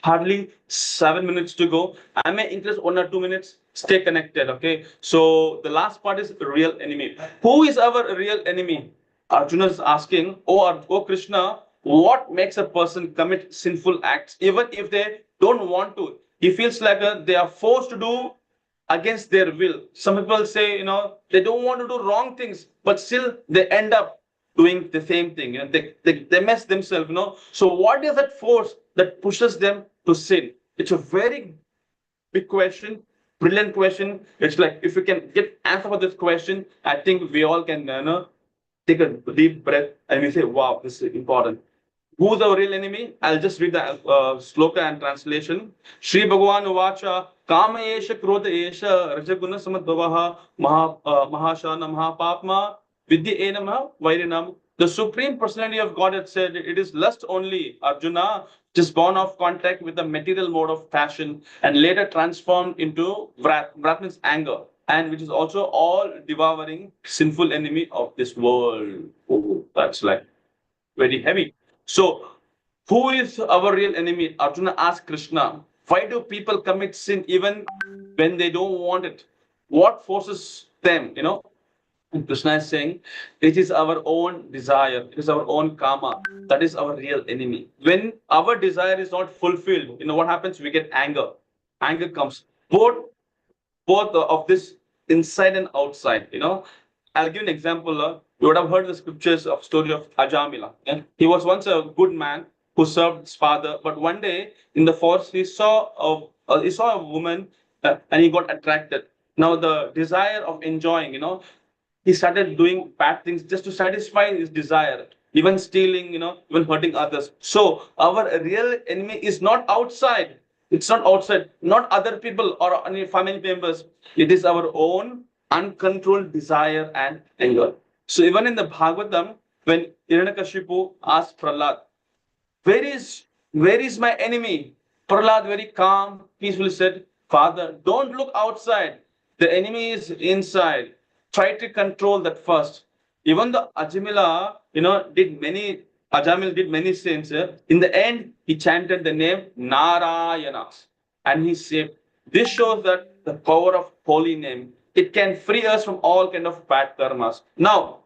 Speaker 2: hardly 7 minutes to go. I may increase 1 or 2 minutes. Stay connected. Okay. So the last part is real enemy. Who is our real enemy? Arjuna is asking, oh Krishna, what makes a person commit sinful acts even if they don't want to? He feels like they are forced to do against their will. Some people say, they don't want to do wrong things, but still they end up doing the same thing. They mess themselves. So what is that force that pushes them to sin? It's a very big question, brilliant question. It's like if we can get answer for this question, I think we all can take a deep breath and we say, wow, this is important. Who's our real enemy? I'll just read the sloka and translation. Shri Bhagavan Uvacha Kama Esha Krodha Esha Rajaguna Samadbhavaha Mahashana Mahapapma Vidya Enama Vairinam. The Supreme Personality of God had said it is lust only, Arjuna, just born of contact with the material mode of passion and later transformed into wrath. Wrath means anger, and which is also all devouring sinful enemy of this world. Oh, that's like very heavy. So, who is our real enemy? Arjuna asked Krishna, why do people commit sin even when they don't want it? What forces them? And Krishna is saying, it is our own desire, it is our own karma. That is our real enemy. When our desire is not fulfilled, what happens? We get anger. Anger comes. Both of this inside and outside. I'll give an example. You would have heard the scriptures of story of Ajamila. Yeah? He was once a good man who served his father, but one day in the forest he saw a woman and he got attracted. Now the desire of enjoying, he started doing bad things just to satisfy his desire, even stealing, even hurting others. So our real enemy is not outside. It's not outside, not other people or any family members. It is our own uncontrolled desire and anger. So even in the Bhagavatam, when Hiranyakashipu asked Prahlad, where is my enemy? Prahlad very calm, peacefully said, Father, don't look outside. The enemy is inside. Try to control that first. Even the Ajamil did many sins. In the end, he chanted the name Narayana and he saved. This shows that the power of holy name. It can free us from all kind of bad karmas. Now,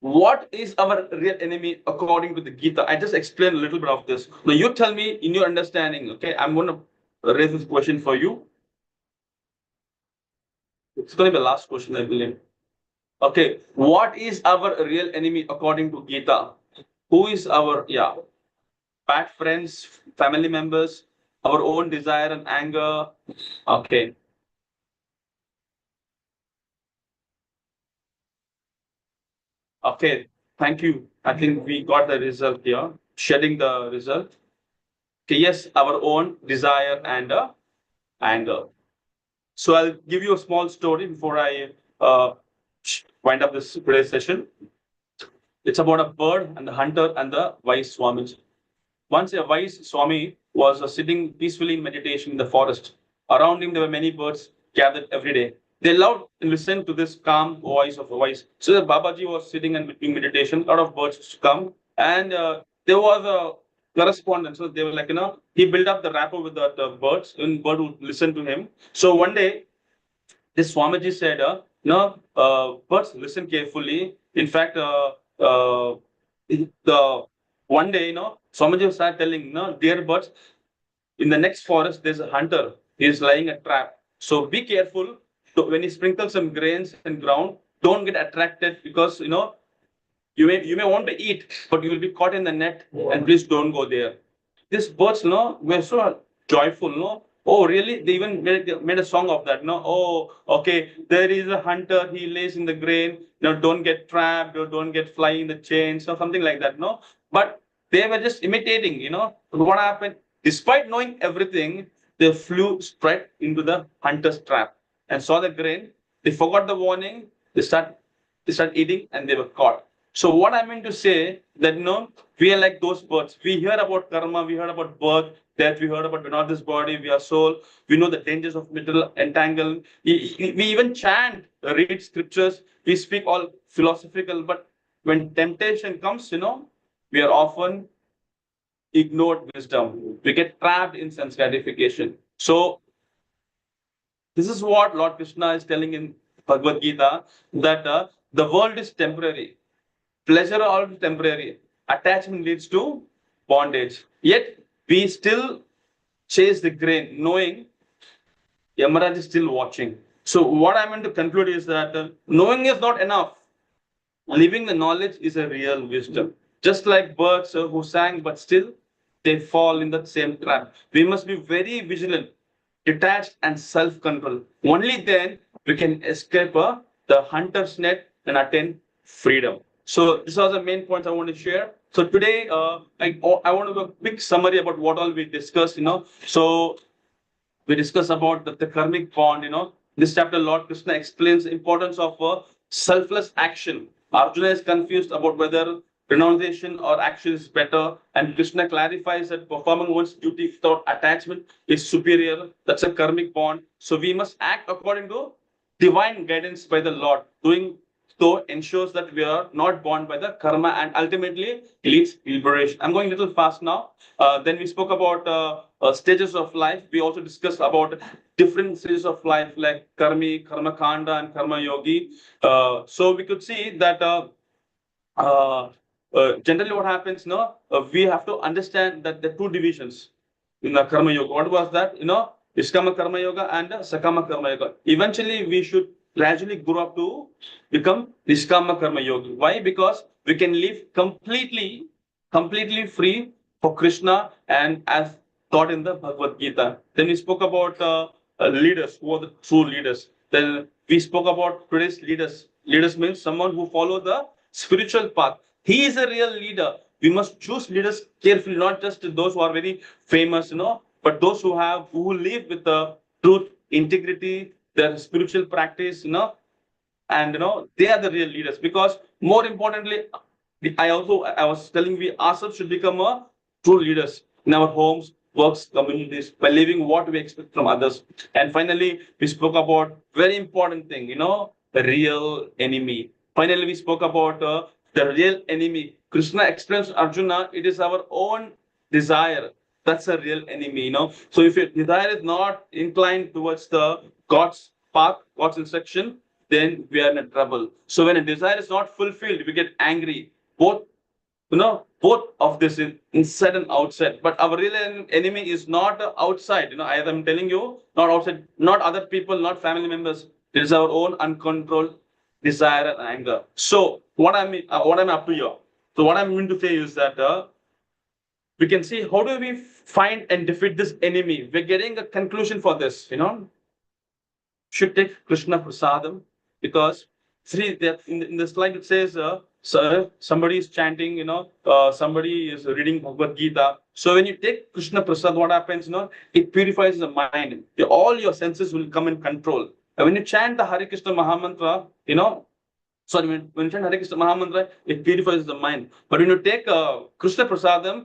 Speaker 2: what is our real enemy according to the Gita? I just explained a little bit of this. Now you tell me in your understanding, okay? I'm going to raise this question for you. It's going to be the last question, I believe. Okay, what is our real enemy according to Gita? Who is our, bad friends, family members, our own desire and anger? Okay. Okay, thank you. I think we got the result here, shedding the result. Okay, yes, our own desire and anger. So I'll give you a small story before I wind up this today's session. It's about a bird and the hunter and the wise Swami. Once a wise Swami was sitting peacefully in meditation in the forest. Around him, there were many birds gathered every day. They loved and listened to this calm voice of a wise. So the Babaji was sitting and doing meditation. A lot of birds used to come, and there was a correspondence. So they were like, he built up the rapport with the birds, and bird would listen to him. So one day, this Swamiji said, birds listen carefully. In fact, the one day, Swamiji started telling, dear birds, in the next forest, there's a hunter. He is laying a trap. So be careful. So when he sprinkles some grains and ground, don't get attracted because you may want to eat, but you will be caught in the net. And please don't go there. These birds, were so joyful. Oh, really? They even made a song of that. No, oh, okay. There is a hunter. He lays in the grain. No, don't get trapped or don't get fly in the chains or something like that. No, but they were just imitating. What happened? Despite knowing everything, they flew straight into the hunter's trap and saw the grain. They forgot the warning. They start eating and they were caught. So what I mean to say that we are like those birds. We hear about karma, we heard about birth, death, we heard about we're not this body, we are soul. We know the dangers of middle entangle. We even chant, read scriptures, we speak all philosophical, but when temptation comes, we are often ignored wisdom. We get trapped in sense gratification. So this is what Lord Krishna is telling in Bhagavad Gita, that the world is temporary. Pleasure are always temporary. Attachment leads to bondage. Yet we still chase the grain, knowing Yamaraj is still watching. So what I meant to conclude is that knowing is not enough. Living the knowledge is a real wisdom. Just like birds who sang, but still they fall in the same trap. We must be very vigilant, detached, and self-control. Only then we can escape the hunter's net and attain freedom. So this was the main points I want to share. So today, I want to do a quick summary about what all we discussed. So we discuss about the karmic bond. This chapter, Lord Krishna explains the importance of selfless action. Arjuna is confused about whether renunciation or action is better, and Krishna clarifies that performing one's duty without attachment is superior. That's a karmic bond. So we must act according to divine guidance by the Lord. Doing so ensures that we are not bound by the karma and ultimately leads liberation. I'm going a little fast now. Then we spoke about stages of life. We also discussed about different stages of life like karmi, karma kanda, and karma yogi. So we could see that generally what happens, we have to understand that the two divisions in the karma yoga. What was that? Iskama karma yoga and sakama karma yoga. Eventually, we should gradually grow up to become Niskama Karma Yogi. Why? Because we can live completely free for Krishna and as taught in the Bhagavad Gita. Then we spoke about leaders, who are the true leaders. Then we spoke about today's leaders. Leaders means someone who follow the spiritual path. He is a real leader. We must choose leaders carefully, not just those who are very famous, but those who live with the truth, integrity, their spiritual practice, and they are the real leaders. Because more importantly, I was telling we ourselves should become a true leaders in our homes, works, communities by living what we expect from others. And finally, we spoke about very important thing, the real enemy. Finally, we spoke about the real enemy. Krishna explains to Arjuna, it is our own desire. That's a real enemy, So if your desire is not inclined towards the God's path, God's instruction, then we are in trouble. So when a desire is not fulfilled, we get angry. Both of this is inside and outside. But our real enemy is not outside. As I'm telling you, not outside, not other people, not family members. It is our own uncontrolled desire and anger. So what I'm up to here. So what I'm going to say is that we can see how do we find and defeat this enemy. We're getting a conclusion for this. Should take Krishna Prasadam, because see that in the slide it says somebody is chanting, somebody is reading Bhagavad Gita. So when you take Krishna Prasad, what happens? It purifies the mind. All your senses will come in control. And when you chant the Hare Krishna Mahamantra, when you chant Hare Krishna Mahamantra, it purifies the mind. But when you take Krishna Prasadam,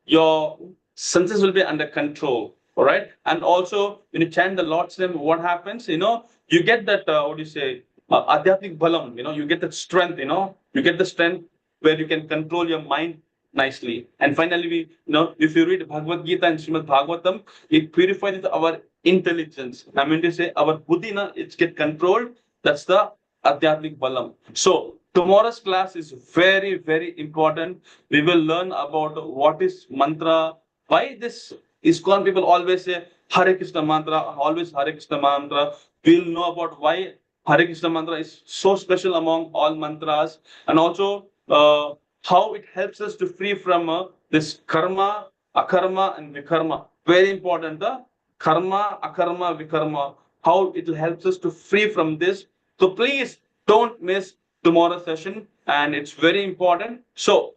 Speaker 2: your senses will be under control. All right. And also, when you chant the Lord's name, what happens? You get that, adhyatmik balam, you get that strength, you get the strength where you can control your mind nicely. And finally, if you read Bhagavad Gita and Srimad Bhagavatam, it purifies our intelligence. I mean to say, our buddhi, it gets controlled. That's the adhyatmik balam. So, tomorrow's class is very, very important. We will learn about what is mantra, why this ISKCON people always say Hare Krishna mantra, always Hare Krishna mantra. We'll know about why Hare Krishna mantra is so special among all mantras, and also how it helps us to free from this karma, akarma, and vikarma. Very important, the karma, akarma, vikarma, how it will help us to free from this. So please don't miss tomorrow's session, and it's very important. So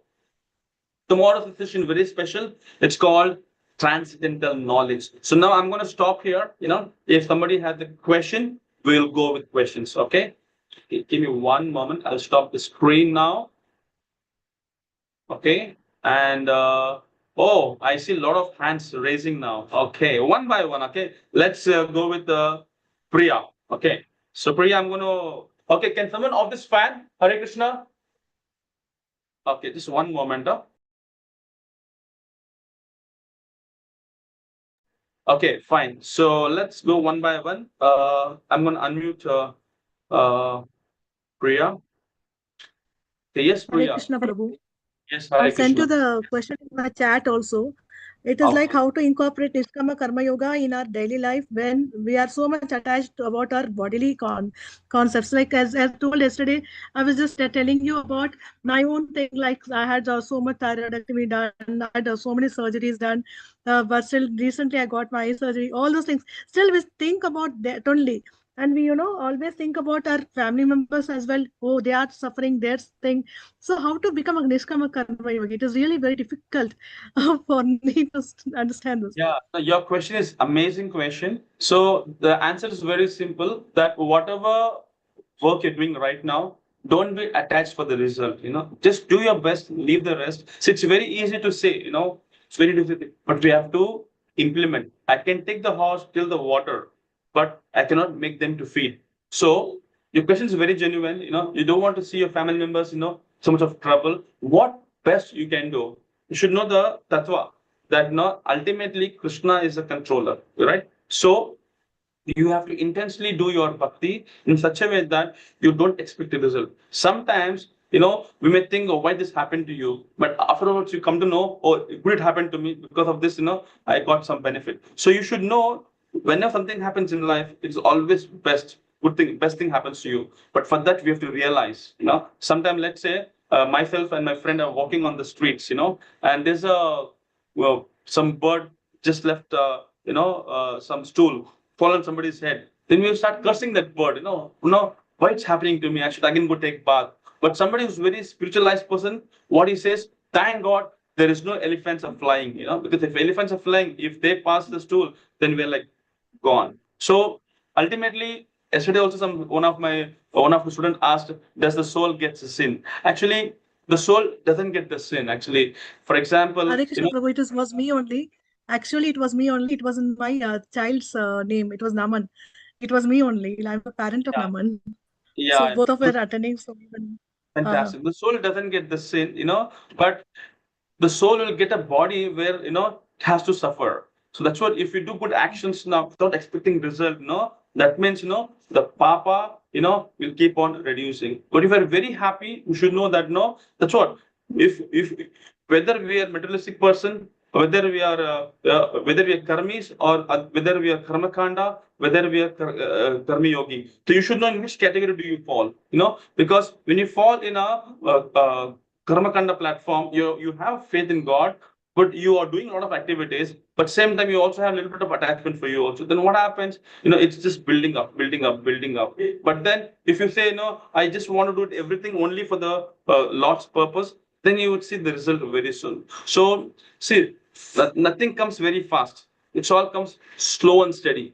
Speaker 2: tomorrow's session very special. It's called transcendental knowledge. So now I'm going to stop here. If somebody has a question, we'll go with questions. Okay. Give me one moment. I'll stop the screen now. Okay. And oh, I see a lot of hands raising now. Okay, one by one. Okay, let's go with Priya. Okay, so Priya, I'm gonna. Okay, can someone off this fan? Hare Krishna. Okay, just one moment. Okay, fine. So let's go one by one. I'm gonna unmute Priya. Okay, yes,
Speaker 3: Hare
Speaker 2: Priya.
Speaker 3: Krishna Prabhu.
Speaker 2: Yes,
Speaker 3: I
Speaker 2: Hare
Speaker 3: sent you
Speaker 2: Krishna.
Speaker 3: the question in my chat also. It is like
Speaker 2: Okay.
Speaker 3: how to incorporate Niskama Karma Yoga in our daily life when we are so much attached about our bodily concepts. Like as told yesterday, I was just telling you about my own thing. Like I had so much thyroidectomy done, I had so many surgeries done, but still recently I got my surgery. All those things. Still we think about that only. And we, always think about our family members as well. Oh, they are suffering their thing. So how to become a Nishkama Karma Yogi? It is really very difficult for me to understand this.
Speaker 2: Yeah, no, your question is amazing question. So the answer is very simple that whatever work you're doing right now, don't be attached for the result. Just do your best, leave the rest. So it's very easy to say, it's very difficult, but we have to implement. I can take the horse till the water, but I cannot make them to feed. So your question is very genuine. You don't want to see your family members, so much of trouble. What best you can do? You should know the tattva that not ultimately Krishna is a controller, right? So you have to intensely do your bhakti in such a way that you don't expect a result. Sometimes, we may think, oh, why this happened to you? But afterwards, you come to know, oh, could it happen to me? Because of this, I got some benefit. So you should know whenever something happens in life, it's always best. Good thing, best thing happens to you. But for that, we have to realize, sometimes let's say myself and my friend are walking on the streets, and there's some bird just left, some stool fall on somebody's head. Then we start cursing that bird, why it's happening to me? I should again go take bath. But somebody who's very spiritualized person, what he says, thank God there is no elephants are flying, because if elephants are flying, if they pass the stool, then we're like gone. So ultimately, yesterday also one of the students asked, does the soul get the sin? Actually, the soul doesn't get the sin. Actually, for example,
Speaker 3: Hare Krishna Prabhu, was me only. Actually, it was me only. It was in my child's name. It was Naman. It was me only. I'm the parent of
Speaker 2: yeah,
Speaker 3: Naman. So
Speaker 2: yeah,
Speaker 3: both of us are attending. So even,
Speaker 2: fantastic. The soul doesn't get the sin, but the soul will get a body where it has to suffer. So that's what if you do good actions now without expecting result, that means the papa will keep on reducing. But if you're very happy, you should know that that's what if whether we are materialistic person, whether we are karmis or whether we are karmakanda, whether we are karmi yogi. So you should know in which category do you fall. Because when you fall in a karmakanda platform, you have faith in God, but you are doing a lot of activities, but same time you also have a little bit of attachment for you also. Then what happens? It's just building up, building up, building up. But then if you say, I just want to do everything only for the Lord's purpose, then you would see the result very soon. So see, nothing comes very fast. It all comes slow and steady,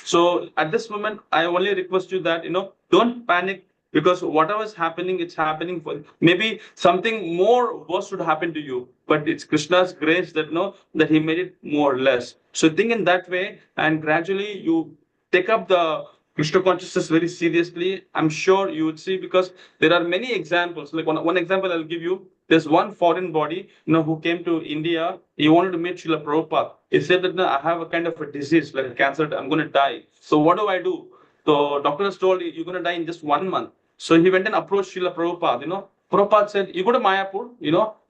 Speaker 2: So at this moment, I only request you that, don't panic, because whatever is happening, it's happening for maybe something more worse should happen to you, but it's Krishna's grace that he made it more or less. So think in that way, and gradually you take up the Krishna consciousness very seriously. I'm sure you would see, because there are many examples. Like one example I'll give you. There's one foreign body, who came to India. He wanted to meet Srila Prabhupada. He said that, no, I have a kind of a disease like cancer. I'm going to die. So what do I do? So doctor has told you, you're going to die in just 1 month. So he went and approached Srila Prabhupada. Prabhupada said, you go to Mayapur,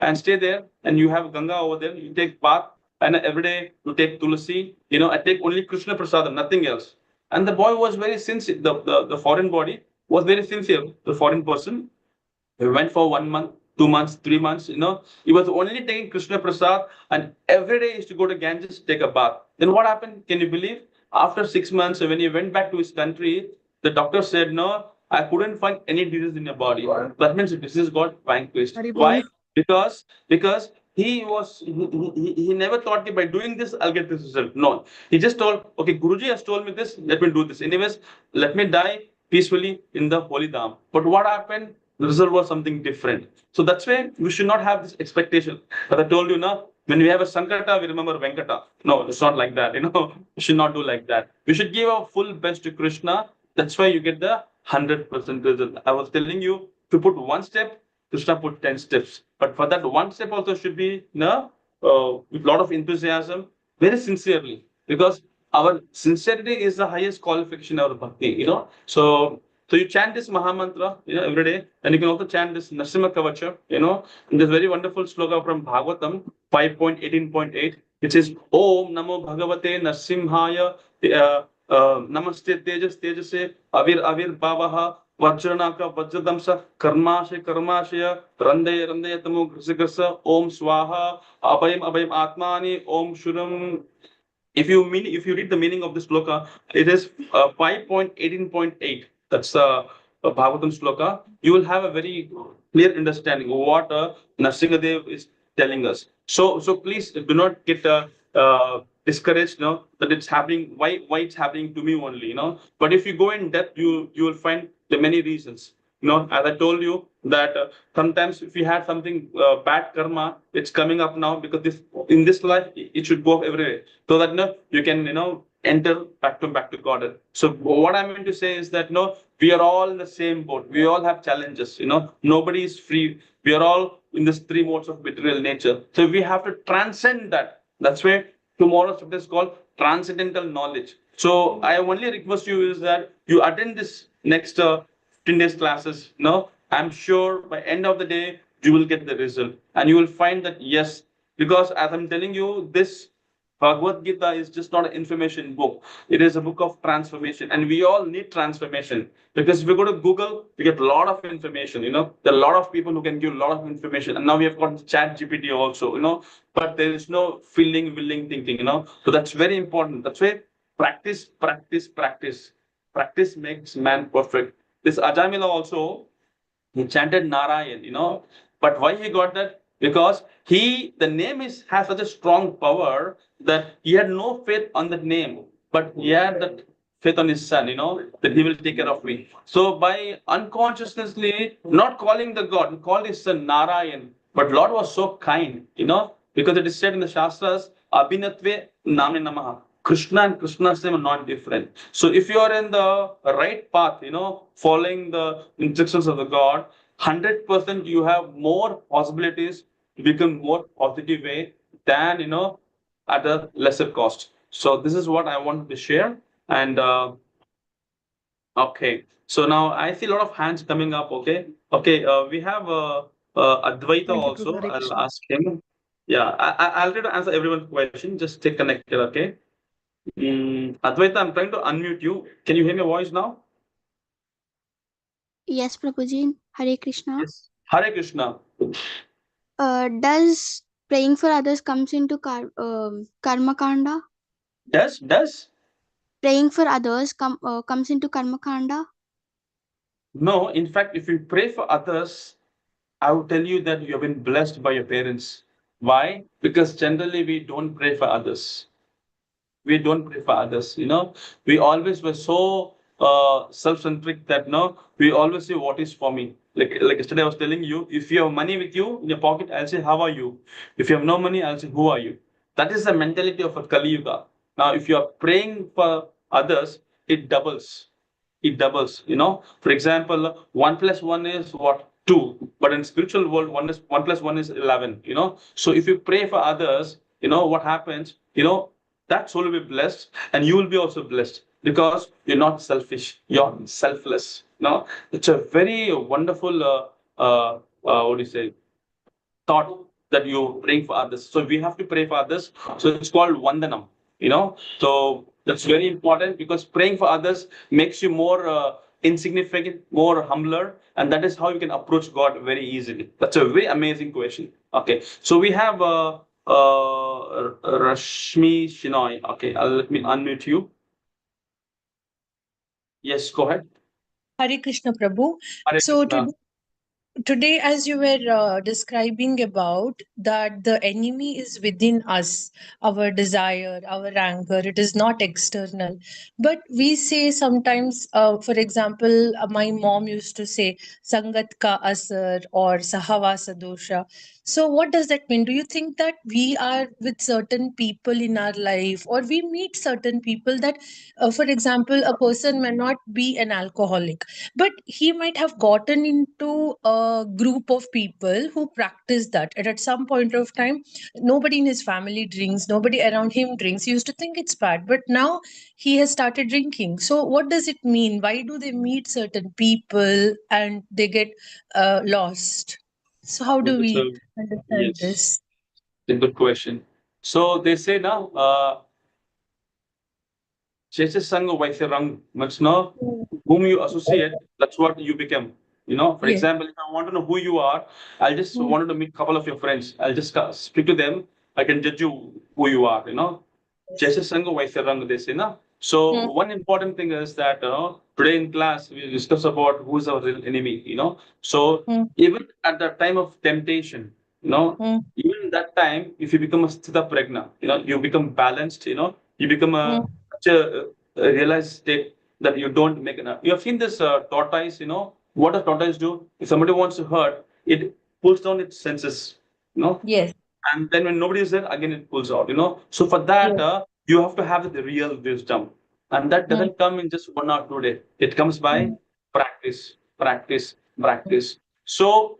Speaker 2: and stay there, and you have Ganga over there. You take bath, and every day you take tulsi. I take only Krishna Prasadam, nothing else. And the boy was very sincere. The foreign body was very sincere. The foreign person, he went for 1 month. 2 months, 3 months, he was only taking Krishna Prasad, and every day he used to go to Ganges, take a bath. Then what happened? Can you believe? After 6 months, when he went back to his country, the doctor said, no, I couldn't find any disease in your body. That means the disease got vanquished.
Speaker 3: Hari Bol.
Speaker 2: Why? Because he never thought that by doing this I'll get this result. No, he just told, okay, Guruji has told me this, let me do this. Anyways, let me die peacefully in the holy dham. But what happened? The result was something different. So that's why we should not have this expectation. As I told you now, when we have a Sankata, we remember Venkata. No, it's not like that. We should not do like that. We should give our full best to Krishna. That's why you get the 100% result. I was telling you to put one step, Krishna put 10 steps. But for that one step also should be with a lot of enthusiasm, very sincerely, because our sincerity is the highest qualification of bhakti. So you chant this Mahamantra, every day, and you can also chant this Narsimha Kavacha, in this very wonderful sloka from Bhagavatam 5.18.8, which says, Om Namo Bhagavate Narsimhaya Namaste Tejas Tejase Avir Bhavaha Vajranaka Vajradamsa Karmashaya Randaya Tamo Grasa Om Swaha Abhayam Atmani Om Shuram. If you read the meaning of this sloka, it is 5.18.8. That's the Bhagavatam sloka. You will have a very clear understanding of what Narsingadev is telling us. So please do not get discouraged, that it's happening. Why it's happening to me only, But if you go in depth, you will find the many reasons. As I told you that sometimes if you had something bad karma, it's coming up now because in this life it should go every way, so that you can enter back to God. So what I mean to say is that we are all in the same boat. We all have challenges. Nobody is free. We are all in this three modes of material nature. So we have to transcend that. That's why tomorrow's subject is called transcendental knowledge. So I only request you is that you attend this next 15 days classes. I'm sure by end of the day you will get the result, and you will find that yes, because as I'm telling you, this Bhagavad Gita is just not an information book. It is a book of transformation, and we all need transformation, because if we go to Google, we get a lot of information. There are a lot of people who can give a lot of information, and now we have got Chat GPT also. But there is no feeling, willing, thinking. So that's very important. That's why practice. Practice makes man perfect. This Ajamila also, he chanted Narayan. But why he got that? Because the name has such a strong power that he had no faith on that name, but he had that faith on his son, that he will take care of me. So by unconsciously not calling the God, he called his son Narayan. But Lord was so kind, because it is said in the Shastras, Abhinatve Namne Namaha. Krishna and Krishna's name are not different. So if you are in the right path, following the instructions of the God, 100% you have more possibilities to become more positive way than at a lesser cost. So this is what I wanted to share. And okay, so now I see a lot of hands coming up. Okay, we have Advaita
Speaker 3: Thank you,
Speaker 2: also.
Speaker 3: Prabhu. Hare
Speaker 2: I'll
Speaker 3: Krishna.
Speaker 2: ask him. Yeah, I'll try to answer everyone's question. Just stay connected. Okay. Advaita, I'm trying to unmute you. Can you hear my voice now?
Speaker 4: Yes, Prabhuji. Hare Krishna.
Speaker 2: Yes. Hare Krishna.
Speaker 4: Does praying for others comes into karma kanda?
Speaker 2: Does?
Speaker 4: Praying for others comes into karma kanda?
Speaker 2: No, in fact, if you pray for others, I would tell you that you have been blessed by your parents. Why? Because generally we don't pray for others. We don't pray for others. We always were so self-centric that we always say what is for me. Like yesterday I was telling you, if you have money with you in your pocket, I'll say how are you. If you have no money, I'll say who are you. That is the mentality of a Kali Yuga. Now, if you are praying for others, it doubles. It doubles. For example, 1 + 1 is what? 2. But in spiritual world, 1 + 1 is 11. So if you pray for others, what happens? That soul will be blessed, and you will be also blessed, because you're not selfish, you're selfless. It's a very wonderful what do you say, thought that you praying for others. So we have to pray for others. So it's called Vandanam. So that's very important, because praying for others makes you more insignificant, more humbler, and that is how you can approach God very easily. That's a very amazing question. Okay, so we have Rashmi Shinoy. Okay, let me unmute you. Yes, go ahead.
Speaker 5: Hare Krishna Prabhu.
Speaker 2: Hare
Speaker 5: So
Speaker 2: Krishna.
Speaker 5: today, as you were describing about that the enemy is within us, our desire, our anger, it is not external. But we say sometimes, for example, my mom used to say Sangat ka asar or Sahavasa dosha. So what does that mean? Do you think that we are with certain people in our life, or we meet certain people that, for example, a person may not be an alcoholic, but he might have gotten into a group of people who practice that, and at some point of time nobody in his family drinks, nobody around him drinks. He used to think it's bad, but now he has started drinking. So what does it mean? Why do they meet certain people and they get lost? So how do
Speaker 2: It's
Speaker 5: we
Speaker 2: a,
Speaker 5: understand
Speaker 2: yes,
Speaker 5: this?
Speaker 2: it's a good question. So they say now, Chase Sangha Vaisarang, much know whom you associate, that's what you become. For
Speaker 5: Yes.
Speaker 2: example, if I want to know who you are, I'll just
Speaker 5: Mm.
Speaker 2: wanted to meet a couple of your friends. I'll just speak to them. I can judge you who you are. Chase Sangha Vaisarang, they say, no? So
Speaker 5: Mm.
Speaker 2: one important thing is that today in class we discuss about who is our real enemy. So
Speaker 5: Mm.
Speaker 2: even at the time of temptation,
Speaker 5: Mm.
Speaker 2: even that time, if you become a sthita pragna, you become balanced, you become
Speaker 5: Mm.
Speaker 2: such a realized state that you don't make enough. You have seen this tortoise, what does tortoise do? If somebody wants to hurt, it pulls down its senses.
Speaker 5: Yes.
Speaker 2: And then when nobody is there, again it pulls out. So for that,
Speaker 5: Yes.
Speaker 2: you have to have the real wisdom, and that
Speaker 5: Mm.
Speaker 2: doesn't come in just 1 or 2 days. It comes by
Speaker 5: Mm.
Speaker 2: practice, practice, practice. So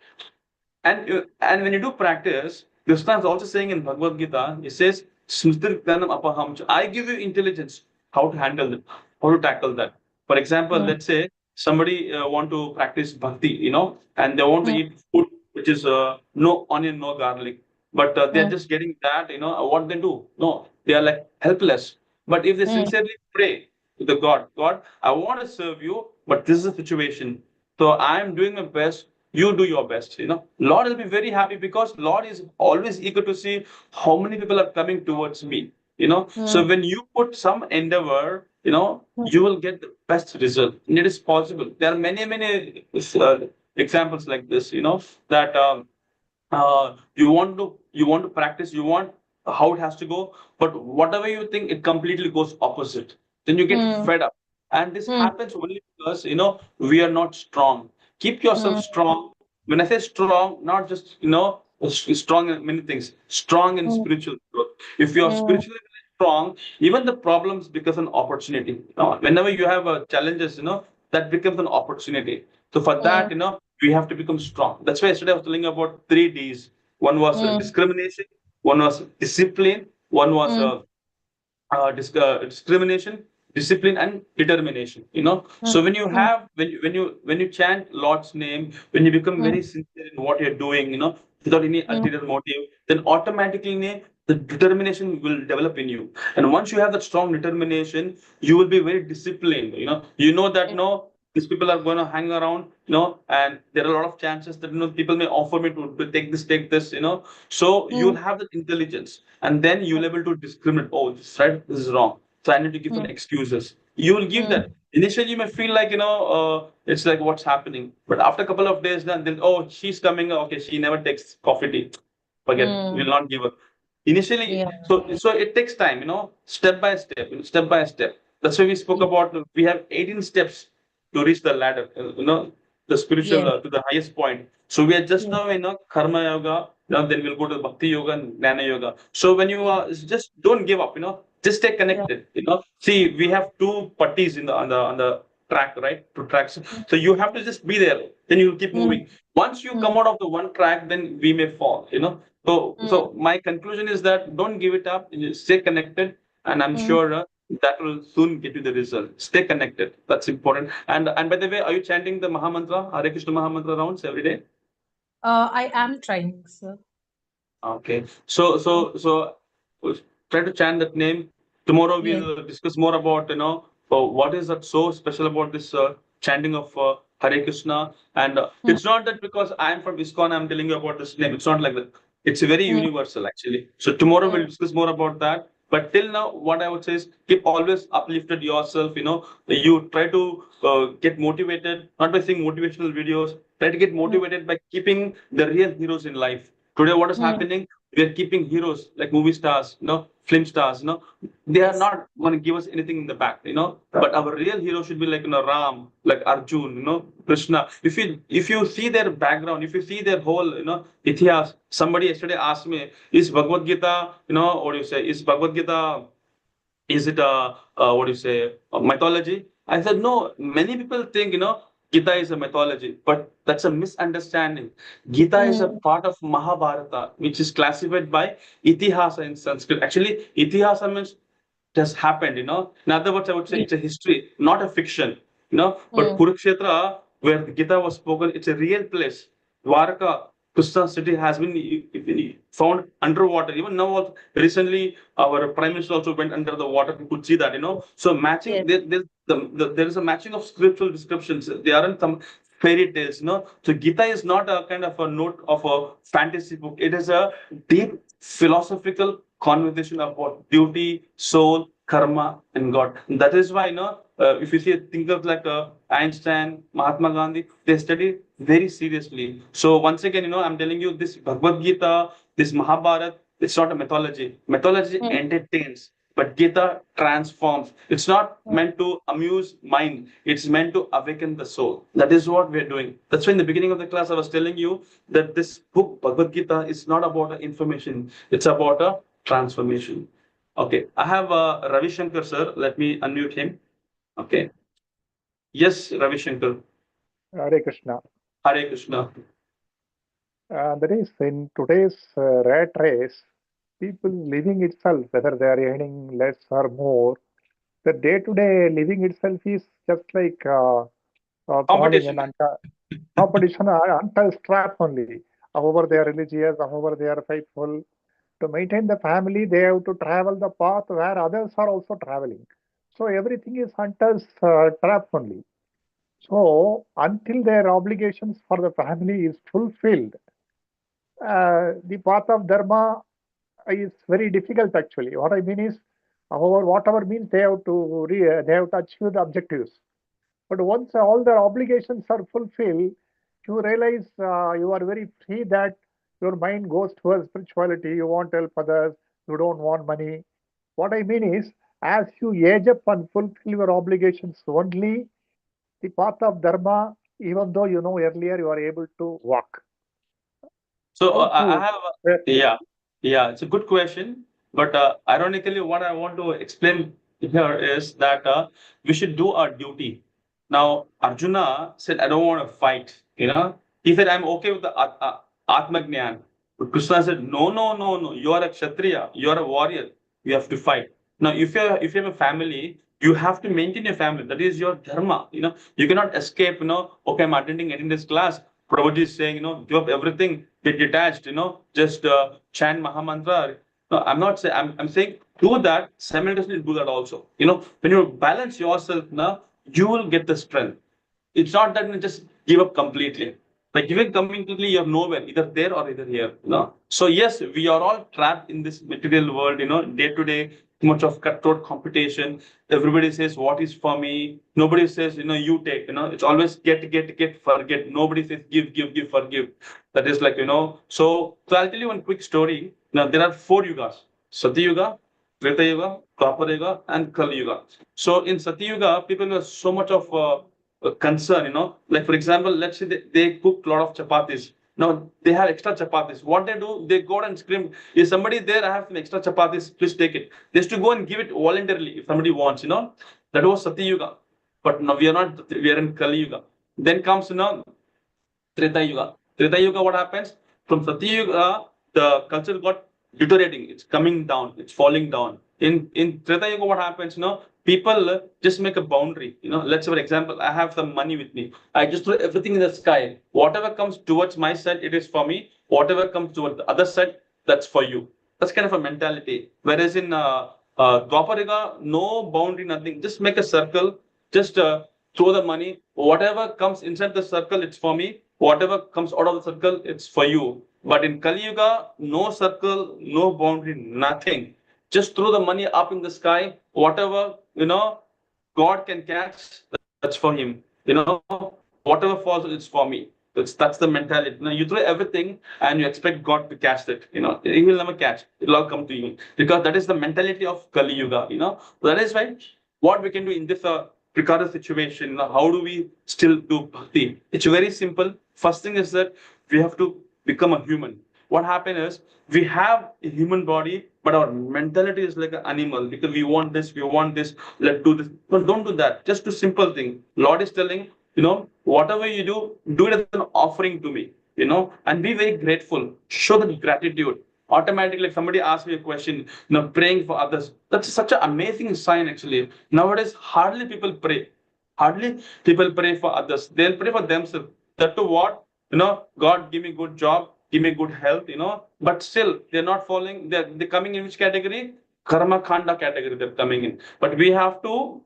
Speaker 2: and when you do practice, Krishna is also saying in Bhagavad Gita, he says, Smritir Jnanam Apaham. I give you intelligence, how to handle it, how to tackle that. For example,
Speaker 5: Mm.
Speaker 2: let's say somebody want to practice bhakti, and they want to
Speaker 5: Mm.
Speaker 2: eat food which is no onion, no garlic, but they're
Speaker 5: Mm.
Speaker 2: just getting that, what they do? No, they are like helpless. But if they
Speaker 5: Mm.
Speaker 2: sincerely pray to the God, I want to serve you, but this is the situation. So I am doing my best. You do your best. Lord will be very happy because Lord is always eager to see how many people are coming towards me. So
Speaker 5: Mm.
Speaker 2: when you put some endeavor,
Speaker 5: Mm.
Speaker 2: you will get the best result. And it is possible. There are many examples like this. That you want to practice, you want how it has to go, but whatever you think, it completely goes opposite. Then you get
Speaker 5: Mm.
Speaker 2: fed up, and this
Speaker 5: Mm.
Speaker 2: happens only because we are not strong. Keep yourself
Speaker 5: Mm.
Speaker 2: strong. When I say strong, not just strong in many things, strong in
Speaker 5: Mm.
Speaker 2: spiritual growth. If you are
Speaker 5: Mm.
Speaker 2: spiritually strong, even the problems becomes an opportunity. Whenever you have challenges, that becomes an opportunity. So for that,
Speaker 5: Mm.
Speaker 2: we have to become strong. That's why yesterday I was telling you about 3 Ds. One was
Speaker 5: Mm.
Speaker 2: discrimination, one was discipline, one was
Speaker 5: Mm.
Speaker 2: discrimination, discipline, and determination.
Speaker 5: Mm.
Speaker 2: So when you
Speaker 5: Mm.
Speaker 2: have when you chant Lord's name, when you become
Speaker 5: Mm.
Speaker 2: very sincere in what you're doing, without any
Speaker 5: Mm.
Speaker 2: ulterior motive, then automatically the determination will develop in you. And once you have that strong determination, you will be very disciplined. You know that no, these people are going to hang around, and there are a lot of chances that people may offer me to take this. So you'll
Speaker 5: Mm.
Speaker 2: have that intelligence, and then you'll able to discriminate. Oh, this is right, this is wrong. So I need to give some
Speaker 5: Mm.
Speaker 2: excuses. You will give
Speaker 5: Mm.
Speaker 2: that. Initially, you may feel like it's like what's happening, but after a couple of days, then oh, she's coming. Okay, she never takes coffee tea. Forget. Will
Speaker 5: Mm.
Speaker 2: not give up. Initially,
Speaker 5: Yeah.
Speaker 2: so it takes time. Step by step. Step by step. That's why we spoke
Speaker 5: Yeah.
Speaker 2: about. We have 18 steps to reach the ladder. The spiritual
Speaker 5: Yes.
Speaker 2: to the highest point. So we are just
Speaker 5: Yes.
Speaker 2: now in karma yoga. Then we'll go to bhakti yoga and jnana yoga. So when you
Speaker 5: Yes.
Speaker 2: just don't give up. Just stay
Speaker 5: Yeah.
Speaker 2: connected. See, we have two putties in the on the track, right? Two tracks.
Speaker 5: Mm.
Speaker 2: So you have to just be there. Then you keep
Speaker 5: Mm.
Speaker 2: moving. Once you
Speaker 5: Mm.
Speaker 2: come out of the one track, then we may fall.
Speaker 5: Mm.
Speaker 2: So my conclusion is that don't give it up. You stay connected, and I'm
Speaker 5: Mm.
Speaker 2: sure that will soon get you the result. Stay connected. That's important. And by the way, are you chanting the Mahamantra, Hare Krishna Mahamantra rounds every day?
Speaker 5: I am trying, sir.
Speaker 2: Okay. So try to chant that name. Tomorrow
Speaker 5: Yes.
Speaker 2: we'll discuss more about what is that so special about this chanting of Hare Krishna. And it's not that because I'm from ISKCON, I'm telling you about this name. It's not like that. It's very universal, actually. So tomorrow we'll discuss more about that. But till now, what I would say is keep always uplifted yourself. You try to get motivated, not by seeing motivational videos. Try to get motivated by keeping the real heroes in life. Today, what is happening? We are keeping heroes like movie stars, film stars, they are not going to give us anything in the back, but our real hero should be like, Ram, like Arjun, Krishna. If you see their background, if you see their whole, ithihas, somebody yesterday asked me, is Bhagavad Gita, what do you say, is Bhagavad Gita, is it what do you say, a mythology? I said, no, many people think, Gita is a mythology, but that's a misunderstanding. Gita is a part of Mahabharata, which is classified by Itihasa in Sanskrit. Actually, Itihasa means it has happened, In other words, I would say it's a history, not a fiction, But Kurukshetra, where the Gita was spoken, it's a real place. Dwarka, Krishna city has been found underwater. Even now, recently, our prime minister also went under the water. You could see that, So matching, there is a matching of scriptural descriptions. They aren't some fairy tales, So Gita is not a kind of a note of a fantasy book. It is a deep philosophical conversation about duty, soul, karma, and God. And that is why, if you see thinkers like Einstein, Mahatma Gandhi, they study very seriously. So once again, I'm telling you, this Bhagavad Gita, this Mahabharat, it's not a mythology. Mythology entertains, but Gita transforms. It's not meant to amuse mind. It's meant to awaken the soul. That is what we're doing. That's why in the beginning of the class, I was telling you that this book, Bhagavad Gita, is not about information. It's about a transformation. Okay, I have Ravi Shankar, sir. Let me unmute him. Okay. Yes, Ravi Shankar.
Speaker 6: Hare Krishna.
Speaker 2: Hare Krishna.
Speaker 6: That is, in today's rat race, people living itself, whether they are earning less or more, the day-to-day living itself is just like falling in competition, until strap only. However they are religious, however they are faithful. To maintain the family, they have to travel the path where others are also traveling. So everything is hunter's trap only. So until their obligations for the family is fulfilled, the path of dharma is very difficult actually. What I mean is, however, whatever means they have to achieve the objectives. But once all their obligations are fulfilled, you realize you are very free, that your mind goes towards spirituality. You want to help others. You don't want money. What I mean is, as you age up and fulfill your obligations only, the path of dharma, even though you know earlier, you are able to walk.
Speaker 2: So I have, it's a good question. But ironically, what I want to explain here is that we should do our duty. Now, Arjuna said, I don't want to fight. He said, I'm okay with the Atma Gnan. But Krishna said, no, no, no, no. You are a Kshatriya. You are a warrior. You have to fight. Now, if you have a family, you have to maintain your family. That is your dharma. You cannot escape. Okay, I'm attending this class. Prabhuji is saying, give up everything, get detached, just chant Mahamantra. No, I'm not saying, I'm saying do that, simultaneously do that also. When you balance yourself now, you will get the strength. It's not that you just give up completely. Like giving completely, you're nowhere, either there or either here. So yes, we are all trapped in this material world, day to day, too much of cutthroat competition. Everybody says, what is for me? Nobody says, you take, it's always get, forget. Nobody says give, forgive. That is like, so I'll tell you one quick story. Now, there are 4 yugas: Satya Yuga, Treta Yuga, Dwapara Yuga, and Kali Yuga. So in Satya Yuga, people were so much of concern, like for example, let's say they cook a lot of chapatis. Now they have extra chapatis. What they do, they go and scream, is somebody there? I have some extra chapatis, please take it. They used to go and give it voluntarily if somebody wants, That was Satya Yuga. But now we are not, we are in Kali Yuga. Then comes, Treta Yuga. Treta Yuga, what happens? From Satya Yuga, the culture got deteriorating. It's coming down. It's falling down. In Treta Yuga, what happens? People just make a boundary. Let's say, for example, I have some money with me. I just throw everything in the sky. Whatever comes towards my side, it is for me. Whatever comes towards the other side, that's for you. That's kind of a mentality. Whereas in Dwapara Yuga, no boundary, nothing. Just make a circle. Just throw the money. Whatever comes inside the circle, it's for me. Whatever comes out of the circle, it's for you. But in Kali Yuga, no circle, no boundary, nothing. Just throw the money up in the sky. Whatever, God can catch, that's for him. Whatever falls, it's for me. That's the mentality. You throw everything and you expect God to catch it. He will never catch. It'll all come to you because that is the mentality of Kali Yuga. That is why what we can do in this precarious situation. How do we still do bhakti? It's very simple. First thing is that we have to become a human. What happened is we have a human body, but our mentality is like an animal because we want this, let's do this. But don't do that. Just do simple thing. Lord is telling, whatever you do it as an offering to me, and be very grateful. Show that gratitude. Automatically, like somebody asks me a question, praying for others. That's such an amazing sign, actually. Nowadays, hardly people pray. Hardly people pray for others. They'll pray for themselves. That to what? God, give me good job, give me good health, but still they're not following. They're coming in which category? Karma Khanda category they're coming in. But we have to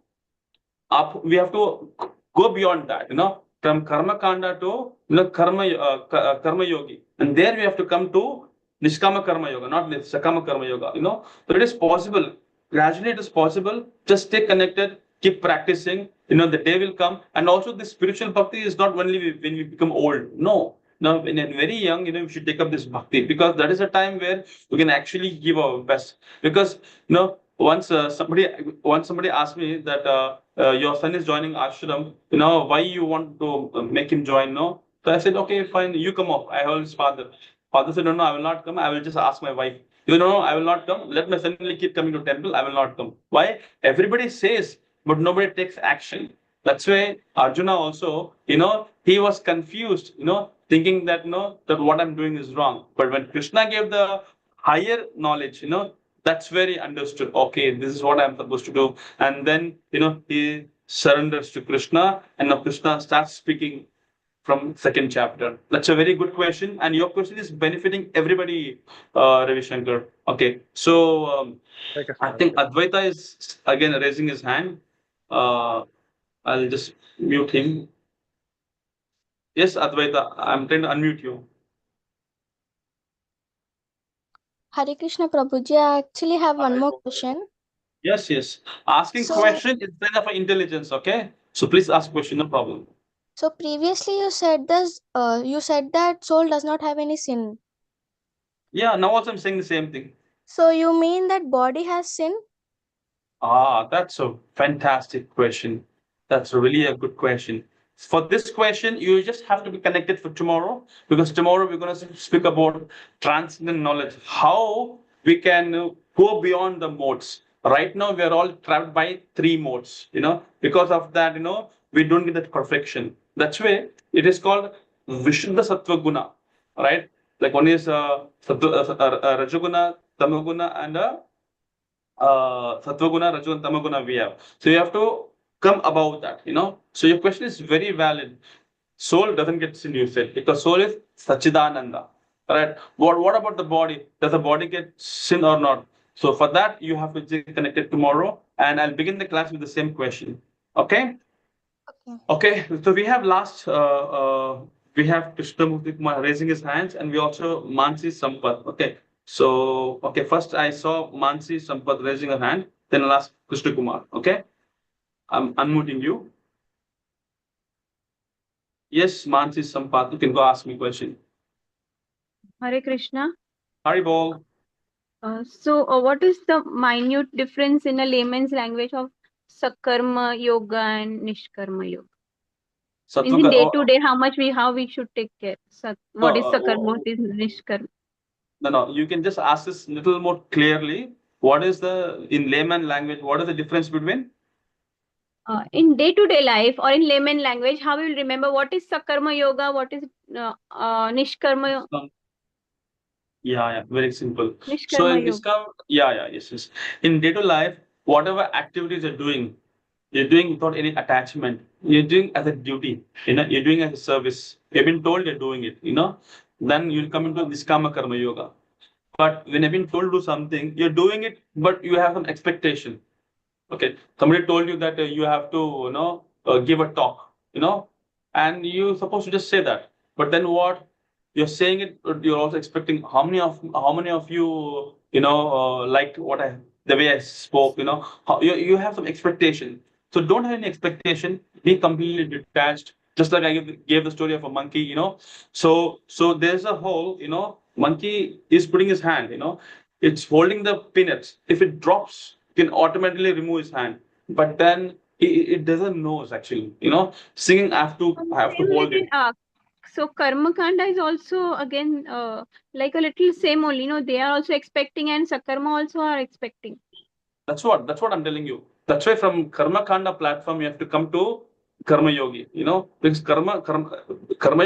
Speaker 2: go beyond that, from Karma Kanda to Karma Yogi. And there we have to come to Nishkama Karma Yoga, not Sakama Karma Yoga, So it is possible. Gradually it is possible. Just stay connected, keep practicing, the day will come. And also the spiritual bhakti is not only when we become old. No. Now, when you're very young, we should take up this bhakti because that is a time where we can actually give our best. Because, once somebody asked me that your son is joining ashram, why you want to make him join? No, so I said, okay, fine, you come up. I heard his father. Father said, no, I will not come. I will just ask my wife. No, I will not come. Let my son keep coming to temple. I will not come. Why? Everybody says, but nobody takes action. That's why Arjuna also, he was confused, thinking that that what I'm doing is wrong. But when Krishna gave the higher knowledge, that's where he understood. Okay, this is what I'm supposed to do. And then he surrenders to Krishna, and now Krishna starts speaking from second chapter. That's a very good question, and your question is benefiting everybody, Ravi Shankar. Okay, so I think Advaita is again raising his hand. I'll just mute him. Yes, Advaita, I'm trying to unmute you.
Speaker 4: Hare Krishna Prabhuji, I actually have one more question.
Speaker 2: Yes. Asking question is kind of intelligence, okay? So please ask question, no problem.
Speaker 4: So previously you said this. You said that soul does not have any sin.
Speaker 2: Yeah, now also I'm saying the same thing.
Speaker 4: So you mean that body has sin?
Speaker 2: That's a fantastic question. That's really a good question. For this question, you just have to be connected for tomorrow because tomorrow we're going to speak about transcendent knowledge, how we can go beyond the modes. Right now, we are all trapped by 3 modes, because of that, we don't get that perfection. That's why it is called Vishuddha Sattva Guna, right? Like one is Rajaguna, Tamaguna, and Sattva-guna, Rajaguna, Tamaguna we have. So you have to come above that, So your question is very valid. Soul doesn't get sin, you said, because soul is Sachidananda. Right? What about the body? Does the body get sin or not? So for that, you have to stay connected tomorrow, and I'll begin the class with the same question. Okay? Okay. So we have we have Krishnamurti Kumar raising his hands, and we also Mansi Sampath. Okay. So, first I saw Mansi Sampath raising her hand, then I'll ask Krishna Kumar. Okay. I'm unmuting you. Yes, Mansi Sampath, you can go ask me question.
Speaker 7: Hare Krishna.
Speaker 2: Haribol.
Speaker 7: So, what is the minute difference in a layman's language of Sakarma Yoga and Nishkarma Yoga? In the day to day, how we should take care. What is Sakarma? What is Nishkarma?
Speaker 2: No. You can just ask this little more clearly. What is in layman language? What is the difference between?
Speaker 7: In day to day life or in layman language, how we will remember what is Sakarma Yoga? What is Nishkarma Yoga?
Speaker 2: Yeah, very simple.
Speaker 7: Nishkarma
Speaker 2: So in
Speaker 7: Yoga.
Speaker 2: yes. In day to life, whatever activities you're doing without any attachment. You're doing as a duty. You're doing as a service. You've been told you're doing it. Then you'll come into Niskama Karma Yoga. But when you've been told to do something, you're doing it, but you have some expectation. Okay, somebody told you that you have to, give a talk, and you're supposed to just say that. But then what? You're saying it, but you're also expecting how many of you, liked the way I spoke, how you have some expectation. So don't have any expectation, be completely detached. Just like I gave the story of a monkey, So there's a hole, monkey is putting his hand, it's holding the peanuts. If it drops, you can automatically remove his hand. But then it doesn't know actually, singing I have to
Speaker 7: Same
Speaker 2: hold
Speaker 7: like
Speaker 2: it.
Speaker 7: in so karma kanda is also again like a little same only. They are also expecting, and sakarma also are expecting.
Speaker 2: That's what I'm telling you. That's why from Karma Kanda platform you have to come to Karma Yogi, because Karma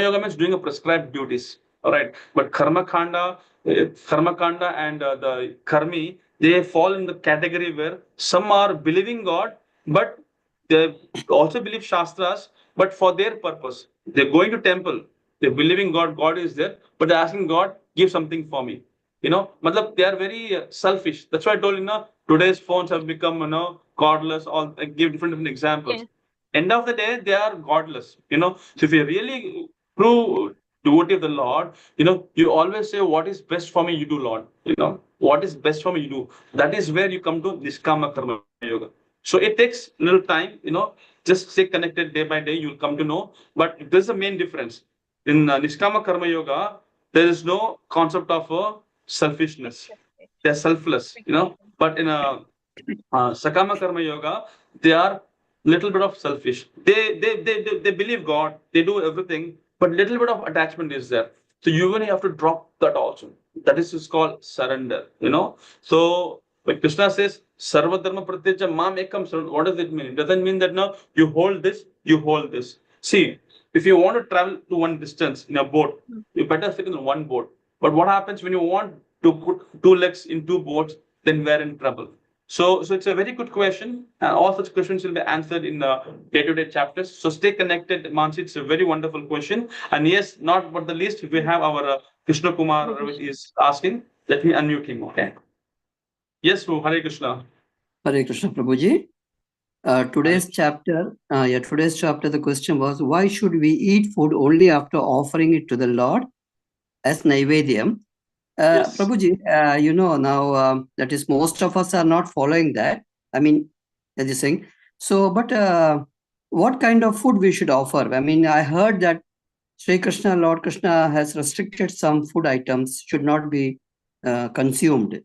Speaker 2: Yoga means doing a prescribed duties. All right. But Karma Kanda and the Karmi, they fall in the category where some are believing God, but they also believe Shastras, but for their purpose. They're going to temple, they're believing God is there, but they're asking God, give something for me. Matlab, they are very selfish. That's why I told today's phones have become godless. All I give different examples.
Speaker 7: Yes.
Speaker 2: End of the day, they are godless. So if you're really true devotee of the Lord, you always say, "What is best for me, you do, Lord." What is best for me, you do. That is where you come to Niskama Karma Yoga. So it takes little time. Just stay connected day by day. You'll come to know. But there's a main difference in Niskama Karma Yoga. There is no concept of selfishness. They're selfless, But in a Sakama Karma Yoga, they are little bit of selfish. They believe God, they do everything, but little bit of attachment is there. So you even have to drop that also. That is called surrender, So when Krishna says Sarva Dharma Pratyaja Mam Ekam Sarva, what does it mean? It doesn't mean that now you hold this, you hold this. See, if you want to travel to one distance in a boat, you better sit in one boat. But what happens when you want to put two legs in two boats? Then we're in trouble. So it's a very good question, and all such questions will be answered in day-to-day chapters. So stay connected, Mansi. It's a very wonderful question, and yes, not but the least, we have our Krishna Kumar is asking. Let me unmute him. Okay. Yes, Hare Krishna.
Speaker 8: Hare Krishna, Prabhuji. Today's chapter, the question was, why should we eat food only after offering it to the Lord as Naivedyam?
Speaker 2: Yes.
Speaker 8: Prabhuji, now that is most of us are not following that. I mean, as you're saying. So, but what kind of food we should offer? I mean, I heard that Sri Krishna, Lord Krishna has restricted some food items should not be consumed.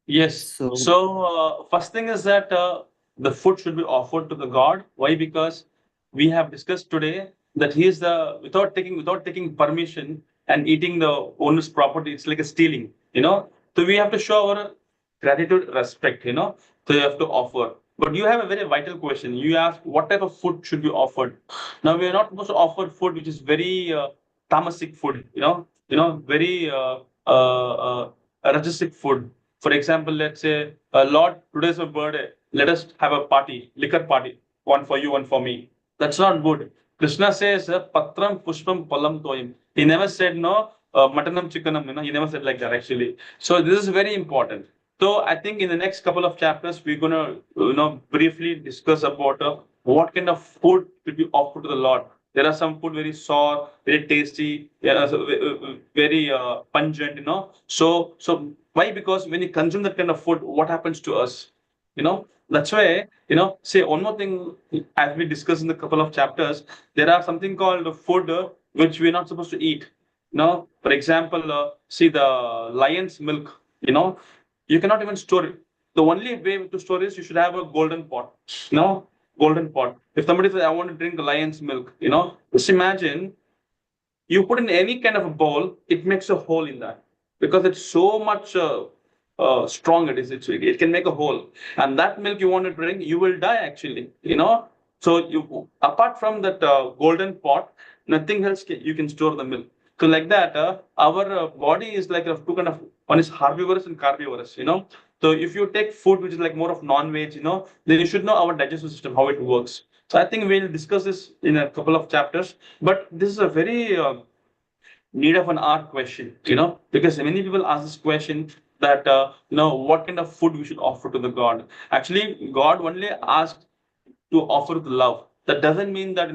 Speaker 2: Yes. So first thing is that the food should be offered to the God. Why? Because we have discussed today that he is without taking permission and eating the owner's property. It's like a stealing. So we have to show our gratitude, respect. So you have to offer. But you have a very vital question. You ask what type of food should be offered. Now we are not supposed to offer food which is very tamasic food. Very rajasic food. For example, let's say, Lord, today's my birthday. Let us have a party, liquor party. One for you, one for me. That's not good. Krishna says, Patram Pushpam Palam Toyim. He never said no, Matanam Chickenam, he never said like that actually. So this is very important. So I think in the next couple of chapters, we're going to, briefly discuss about what kind of food should be offered to the Lord. There are some food very sour, very tasty, very pungent, So why? Because when you consume that kind of food, what happens to us? That's why, say one more thing, as we discussed in a couple of chapters, there are something called food which we're not supposed to eat. For example, see the lion's milk, you cannot even store it. The only way to store is you should have a golden pot, golden pot. If somebody says, I want to drink lion's milk, just imagine you put in any kind of a bowl, it makes a hole in that because it's so much strong it can make a hole, and that milk you want to drink, you will die actually. So you apart from that golden pot, nothing else you can store the milk. So like that, our body is like two kind of, one is herbivorous and carnivorous. So if you take food which is like more of non-veg, then you should know our digestive system how it works. So I think we'll discuss this in a couple of chapters. But this is a very need of an art question, because many people ask this question that what kind of food we should offer to the God. Actually, God only asked to offer the love. That doesn't mean that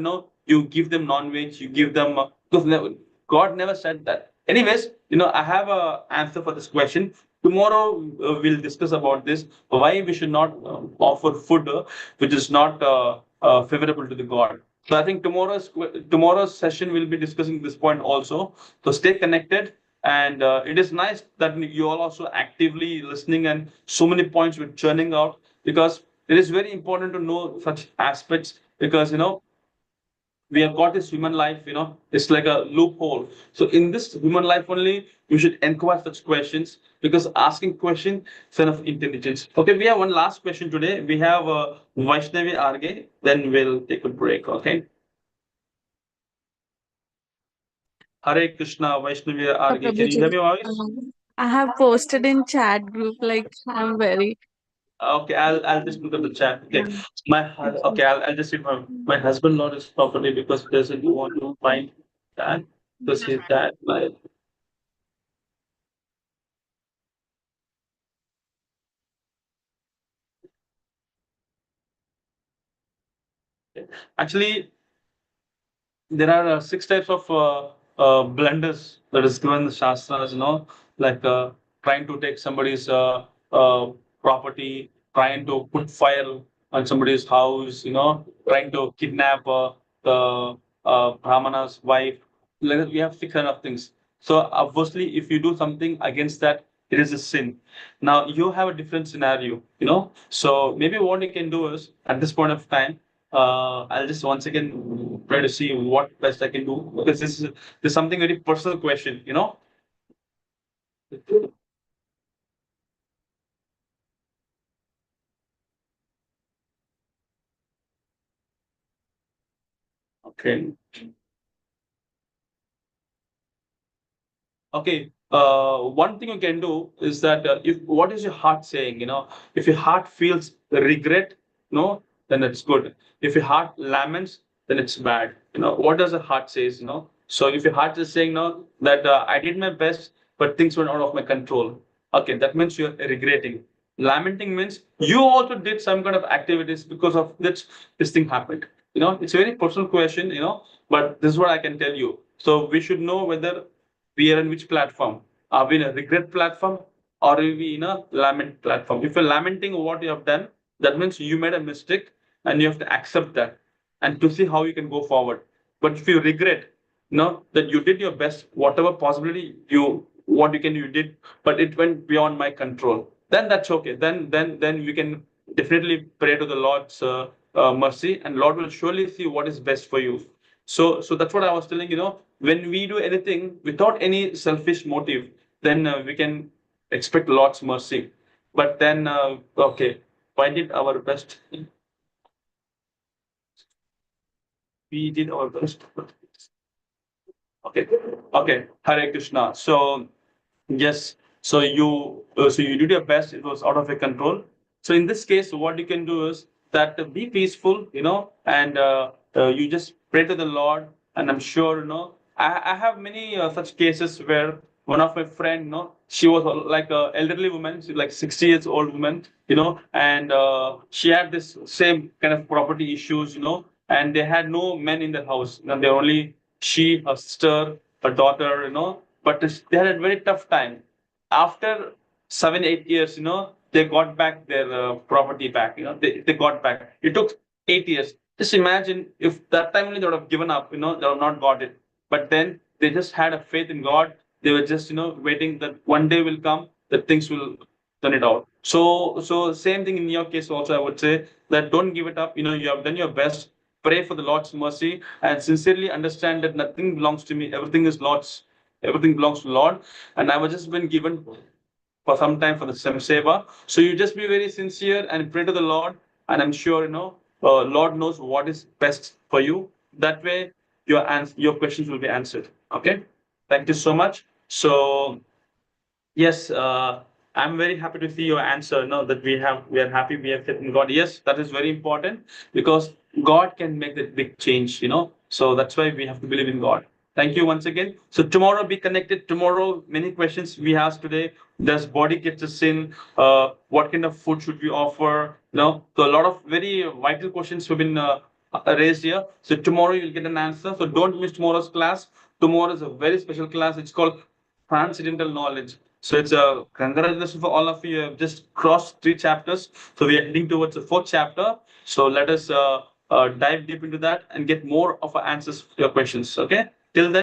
Speaker 2: you give them non-veg, you give them because God never said that. Anyways, I have a answer for this question. Tomorrow we'll discuss about this, why we should not offer food which is not favorable to the God. So I think tomorrow's session will be discussing this point also. So stay connected. And it is nice that you all also actively listening and so many points we're churning out, because it is very important to know such aspects, because we have got this human life, it's like a loophole. So in this human life only, you should inquire such questions, because asking question is enough intelligence. Okay, we have one last question today. We have Vaishnavi Arge, then we'll take a break. Okay. Hare Krishna, Vaishnavi Arge. Can you hear me, voice?
Speaker 9: I have posted in chat group like I'm very
Speaker 2: Okay, I'll just look at the chat. Okay, I'll just see my husband lost his property because he doesn't want to find that, because his dad like. Actually, there are 6 types of blunders that is given in the Shastras, like trying to take somebody's property, trying to put fire on somebody's house, trying to kidnap the Brahmana's wife. Like that, we have 6 kind of things. So obviously, if you do something against that, it is a sin. Now you have a different scenario, So maybe what you can do is at this point of time, I'll just once again try to see what best I can do, because this is something very personal question, Okay. Okay. One thing you can do is that if what is your heart saying, if your heart feels regret, then it's good. If your heart laments, then it's bad. What does the heart says, So if your heart is saying, no, that I did my best, but things were out of my control. Okay, that means you're regretting. Lamenting means you also did some kind of activities because of this thing happened. It's a very personal question, but this is what I can tell you. So we should know whether we are in which platform. Are we in a regret platform, or are we in a lament platform? If you're lamenting what you have done, that means you made a mistake and you have to accept that and to see how you can go forward. But if you regret, that you did your best, whatever possibility you did, but it went beyond my control, then that's okay. Then we can definitely pray to the Lord's mercy, and Lord will surely see what is best for you. So that's what I was telling, when we do anything without any selfish motive, then we can expect Lord's mercy. But then, okay, why did our best? We did our best. Okay, Hare Krishna. So, yes, so you did your best. It was out of your control. So in this case, what you can do is that be peaceful, and you just pray to the Lord. And I'm sure, I have many such cases where one of my friend, she was like an elderly woman, she's like 60 years old woman, and she had this same kind of property issues, and they had no men in the house. They're only she, her sister, her daughter, but they had a very tough time. After 7, 8 years, they got back their property back. They got back. It took 8 years. Just imagine if that time only they would have given up. They would have not got it. But then they just had a faith in God. They were just waiting that one day will come that things will turn it out. So same thing in your case also. I would say that don't give it up. You have done your best. Pray for the Lord's mercy and sincerely understand that nothing belongs to me. Everything is Lord's. Everything belongs to Lord. And I was just been given for some time for the Seva. So you just be very sincere and pray to the Lord. And I'm sure, Lord knows what is best for you. That way, your questions will be answered. Okay. Thank you so much. So, yes, I'm very happy to see your answer. That we are happy we have faith in God. Yes, that is very important, because God can make that big change. So that's why we have to believe in God. Thank you once again. So tomorrow be connected. Tomorrow, many questions we asked today Does body get a sin? What kind of food should we offer? So a lot of very vital questions have been raised here. So tomorrow you'll get an answer. So don't miss tomorrow's class. Tomorrow is a very special class. It's called Transcendental Knowledge. So it's a congratulations for all of you. You have just crossed 3 chapters. So we are heading towards the 4th chapter. So let us dive deep into that and get more of answers to your questions. Okay. Till then.